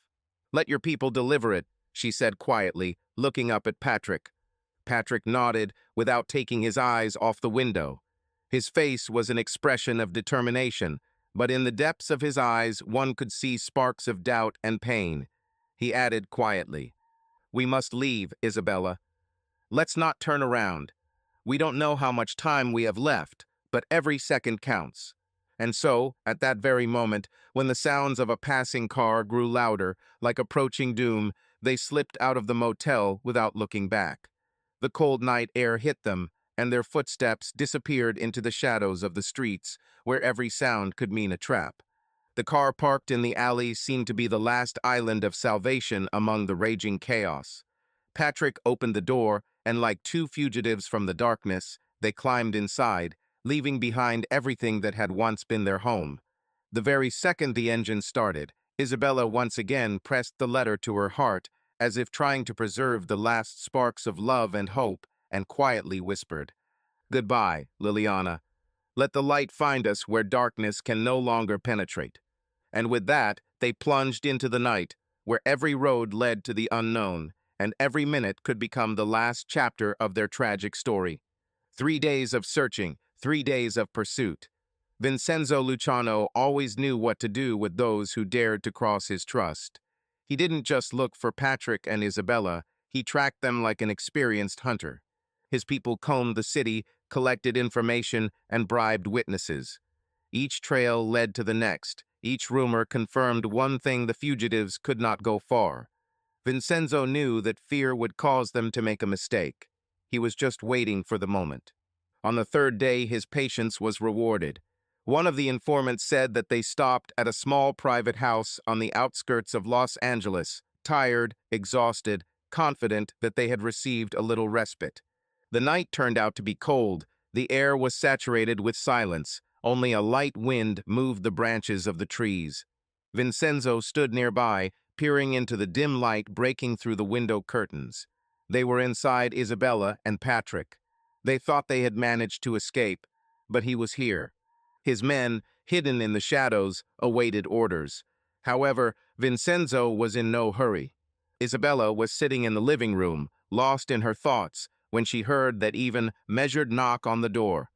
Let your people deliver it, she said quietly, looking up at Patrick. Patrick nodded without taking his eyes off the window. His face was an expression of determination, but in the depths of his eyes one could see sparks of doubt and pain. He added quietly, "We must leave, Isabella. Let's not turn around. We don't know how much time we have left, but every second counts." And so, at that very moment, when the sounds of a passing car grew louder, like approaching doom, they slipped out of the motel without looking back. The cold night air hit them, and their footsteps disappeared into the shadows of the streets, where every sound could mean a trap. The car parked in the alley seemed to be the last island of salvation among the raging chaos. Patrick opened the door, and like two fugitives from the darkness, they climbed inside, leaving behind everything that had once been their home. The very second the engine started, Isabella once again pressed the letter to her heart, as if trying to preserve the last sparks of love and hope, and quietly whispered, "Goodbye, Liliana. Let the light find us where darkness can no longer penetrate." And with that, they plunged into the night, where every road led to the unknown, and every minute could become the last chapter of their tragic story. 3 days of searching, 3 days of pursuit. Vincenzo Luciano always knew what to do with those who dared to cross his trust. He didn't just look for Patrick and Isabella, he tracked them like an experienced hunter. His people combed the city, collected information, and bribed witnesses. Each trail led to the next. Each rumor confirmed one thing: the fugitives could not go far. Vincenzo knew that fear would cause them to make a mistake. He was just waiting for the moment. On the third day, his patience was rewarded. One of the informants said that they stopped at a small private house on the outskirts of Los Angeles, tired, exhausted, confident that they had received a little respite. The night turned out to be cold. The air was saturated with silence. Only a light wind moved the branches of the trees. Vincenzo stood nearby, peering into the dim light breaking through the window curtains. They were inside Isabella and Patrick. They thought they had managed to escape, but he was here. His men, hidden in the shadows, awaited orders. However, Vincenzo was in no hurry. Isabella was sitting in the living room, lost in her thoughts, when she heard that even measured knock on the door.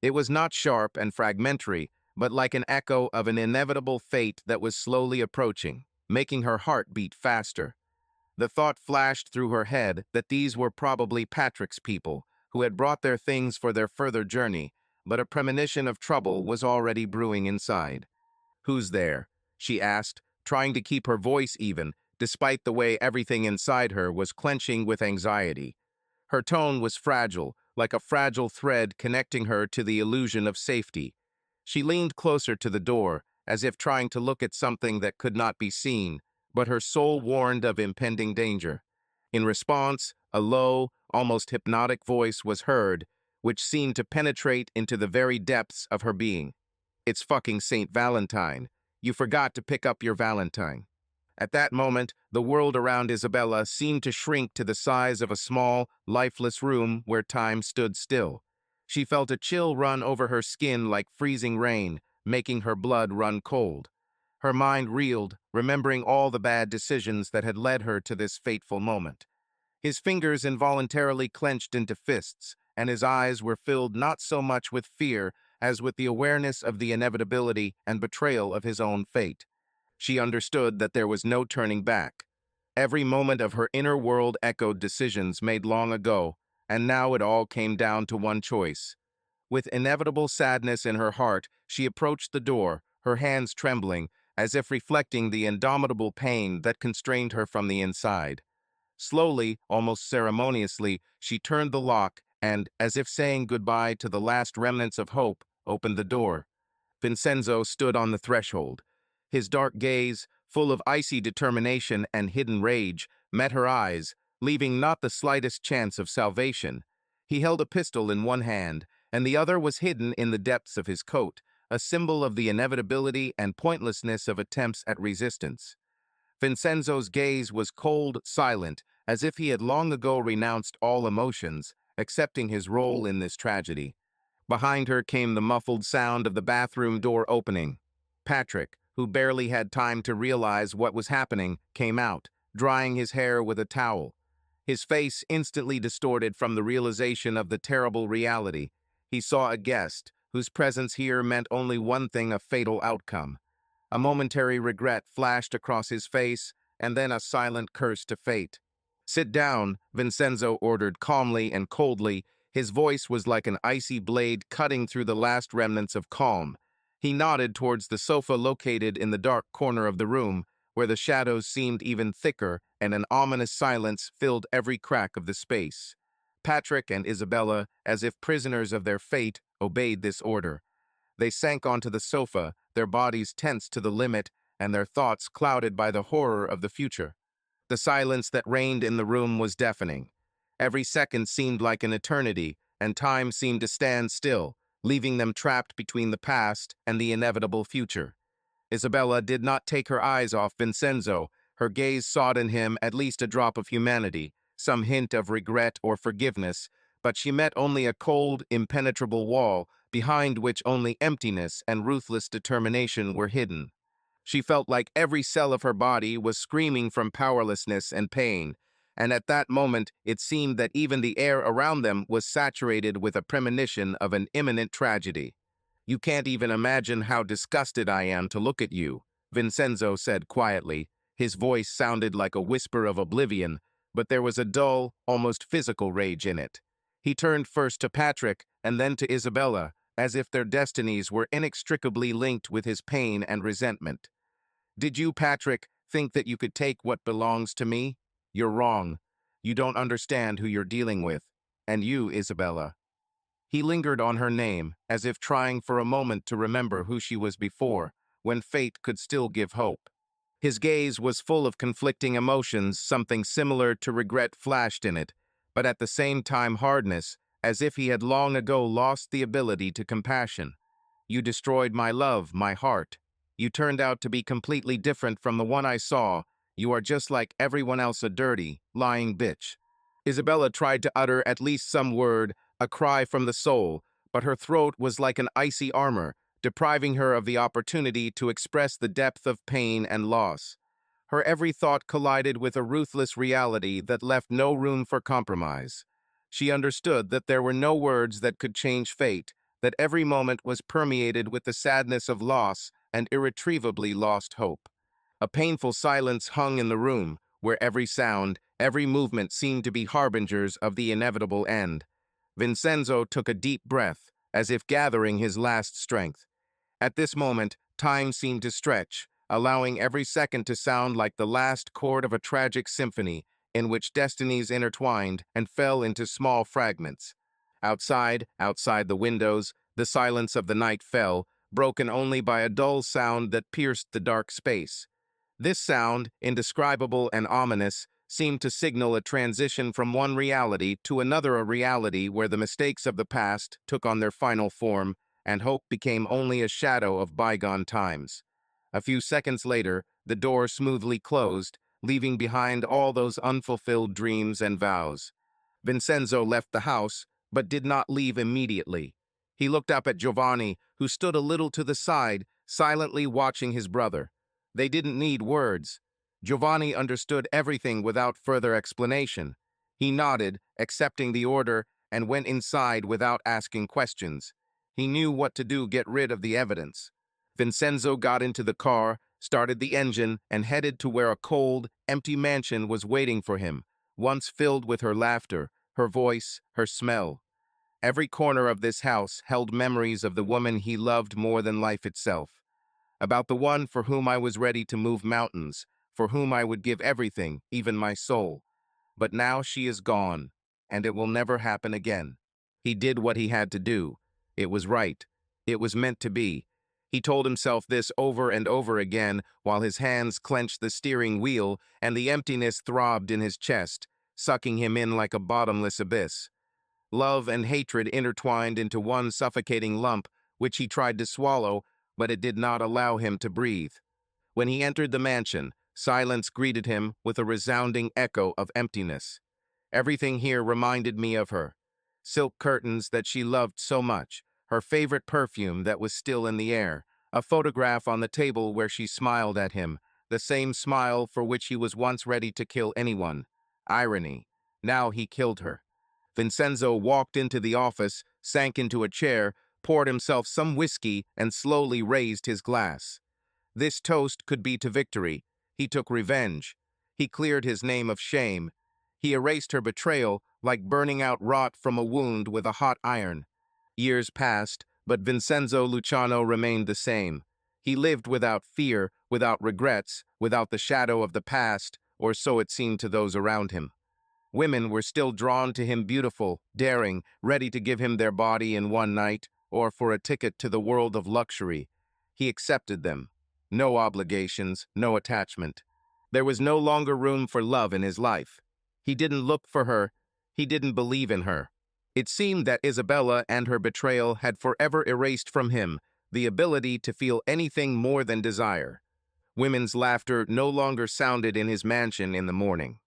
It was not sharp and fragmentary, but like an echo of an inevitable fate that was slowly approaching, making her heart beat faster. The thought flashed through her head that these were probably Patrick's people, who had brought their things for their further journey, but a premonition of trouble was already brewing inside. "Who's there?" she asked, trying to keep her voice even, despite the way everything inside her was clenching with anxiety. Her tone was fragile, like a fragile thread connecting her to the illusion of safety. She leaned closer to the door, as if trying to look at something that could not be seen, but her soul warned of impending danger. In response, a low, almost hypnotic voice was heard, which seemed to penetrate into the very depths of her being. "It's fucking St. Valentine. You forgot to pick up your Valentine." At that moment, the world around Isabella seemed to shrink to the size of a small, lifeless room where time stood still. She felt a chill run over her skin like freezing rain, making her blood run cold. Her mind reeled, remembering all the bad decisions that had led her to this fateful moment. His fingers involuntarily clenched into fists, and his eyes were filled not so much with fear as with the awareness of the inevitability and betrayal of his own fate. She understood that there was no turning back. Every moment of her inner world echoed decisions made long ago, And now it all came down to one choice. With inevitable sadness in her heart, she approached the door, her hands trembling, as if reflecting the indomitable pain that constrained her from the inside. Slowly, almost ceremoniously, she turned the lock and, as if saying goodbye to the last remnants of hope, opened the door. Vincenzo stood on the threshold. His dark gaze, full of icy determination and hidden rage, met her eyes, leaving not the slightest chance of salvation. He held a pistol in one hand, and the other was hidden in the depths of his coat, a symbol of the inevitability and pointlessness of attempts at resistance. Vincenzo's gaze was cold, silent, as if he had long ago renounced all emotions, accepting his role in this tragedy. Behind her came the muffled sound of the bathroom door opening. Patrick, who barely had time to realize what was happening, came out, drying his hair with a towel. His face instantly distorted from the realization of the terrible reality. He saw a guest, whose presence here meant only one thing: a fatal outcome. A momentary regret flashed across his face, and then a silent curse to fate. "Sit down," Vincenzo ordered calmly and coldly. His voice was like an icy blade cutting through the last remnants of calm. He nodded towards the sofa located in the dark corner of the room, where the shadows seemed even thicker and an ominous silence filled every crack of the space. Patrick and Isabella, as if prisoners of their fate, obeyed this order. They sank onto the sofa, their bodies tense to the limit and their thoughts clouded by the horror of the future. The silence that reigned in the room was deafening. Every second seemed like an eternity, and time seemed to stand still, leaving them trapped between the past and the inevitable future. Isabella did not take her eyes off Vincenzo. Her gaze sought in him at least a drop of humanity, some hint of regret or forgiveness, but she met only a cold, impenetrable wall, behind which only emptiness and ruthless determination were hidden. She felt like every cell of her body was screaming from powerlessness and pain, and at that moment it seemed that even the air around them was saturated with a premonition of an imminent tragedy. "You can't even imagine how disgusted I am to look at you," Vincenzo said quietly. His voice sounded like a whisper of oblivion, but there was a dull, almost physical rage in it. He turned first to Patrick and then to Isabella, as if their destinies were inextricably linked with his pain and resentment. "Did you, Patrick, think that you could take what belongs to me? You're wrong. You don't understand who you're dealing with. And you, Isabella." He lingered on her name, as if trying for a moment to remember who she was before, when fate could still give hope. His gaze was full of conflicting emotions. Something similar to regret flashed in it, but at the same time hardness, as if he had long ago lost the ability to compassion. "You destroyed my love, my heart. You turned out to be completely different from the one I saw. You are just like everyone else, a dirty, lying bitch." Isabella tried to utter at least some word, a cry from the soul, but her throat was like an icy armor, depriving her of the opportunity to express the depth of pain and loss. Her every thought collided with a ruthless reality that left no room for compromise. She understood that there were no words that could change fate, that every moment was permeated with the sadness of loss and irretrievably lost hope. A painful silence hung in the room, where every sound, every movement seemed to be harbingers of the inevitable end. Vincenzo took a deep breath, as if gathering his last strength. At this moment, time seemed to stretch, allowing every second to sound like the last chord of a tragic symphony in which destinies intertwined and fell into small fragments. Outside the windows, the silence of the night fell, broken only by a dull sound that pierced the dark space. This sound, indescribable and ominous, seemed to signal a transition from one reality to another, a reality where the mistakes of the past took on their final form and hope became only a shadow of bygone times. A few seconds later, the door smoothly closed, leaving behind all those unfulfilled dreams and vows. Vincenzo left the house, but did not leave immediately. He looked up at Giovanni, who stood a little to the side, silently watching his brother. They didn't need words. Giovanni understood everything without further explanation. He nodded, accepting the order, and went inside without asking questions. He knew what to do: get rid of the evidence. Vincenzo got into the car, started the engine, and headed to where a cold, empty mansion was waiting for him, once filled with her laughter, her voice, her smell. Every corner of this house held memories of the woman he loved more than life itself, about the one for whom I was ready to move mountains, for whom I would give everything, even my soul. But now she is gone, and it will never happen again. He did what he had to do. It was right. It was meant to be. He told himself this over and over again while his hands clenched the steering wheel and the emptiness throbbed in his chest, sucking him in like a bottomless abyss. Love and hatred intertwined into one suffocating lump, which he tried to swallow, but it did not allow him to breathe. When he entered the mansion, silence greeted him with a resounding echo of emptiness. Everything here reminded me of her. Silk curtains that she loved so much, her favorite perfume that was still in the air, a photograph on the table where she smiled at him, the same smile for which he was once ready to kill anyone. Irony. Now he killed her. Vincenzo walked into the office, sank into a chair, poured himself some whiskey, and slowly raised his glass. This toast could be to victory. He took revenge. He cleared his name of shame. He erased her betrayal like burning out rot from a wound with a hot iron. Years passed, but Vincenzo Luciano remained the same. He lived without fear, without regrets, without the shadow of the past, or so it seemed to those around him. Women were still drawn to him, beautiful, daring, ready to give him their body in one night, or for a ticket to the world of luxury. He accepted them. No obligations, no attachment. There was no longer room for love in his life. He didn't look for her. He didn't believe in her. It seemed that Isabella and her betrayal had forever erased from him the ability to feel anything more than desire. Women's laughter no longer sounded in his mansion in the morning.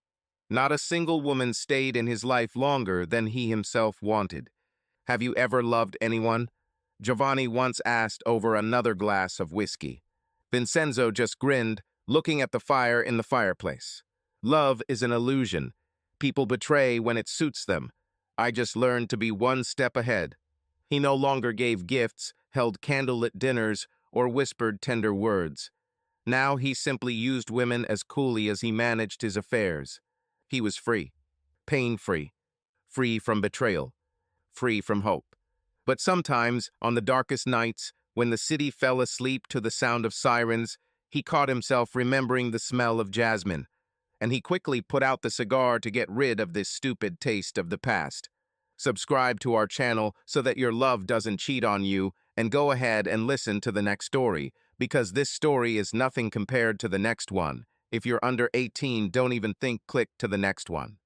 Not a single woman stayed in his life longer than he himself wanted. "Have you ever loved anyone?" Giovanni once asked over another glass of whiskey. Vincenzo just grinned, looking at the fire in the fireplace. "Love is an illusion. People betray when it suits them. I just learned to be one step ahead." He no longer gave gifts, held candlelit dinners, or whispered tender words. Now he simply used women as coolly as he managed his affairs. He was free, pain-free, free from betrayal, free from hope. But sometimes, on the darkest nights, when the city fell asleep to the sound of sirens, he caught himself remembering the smell of jasmine, and he quickly put out the cigar to get rid of this stupid taste of the past. Subscribe to our channel so that your love doesn't cheat on you, and go ahead and listen to the next story, because this story is nothing compared to the next one. If you're under 18, don't even think, click to the next one.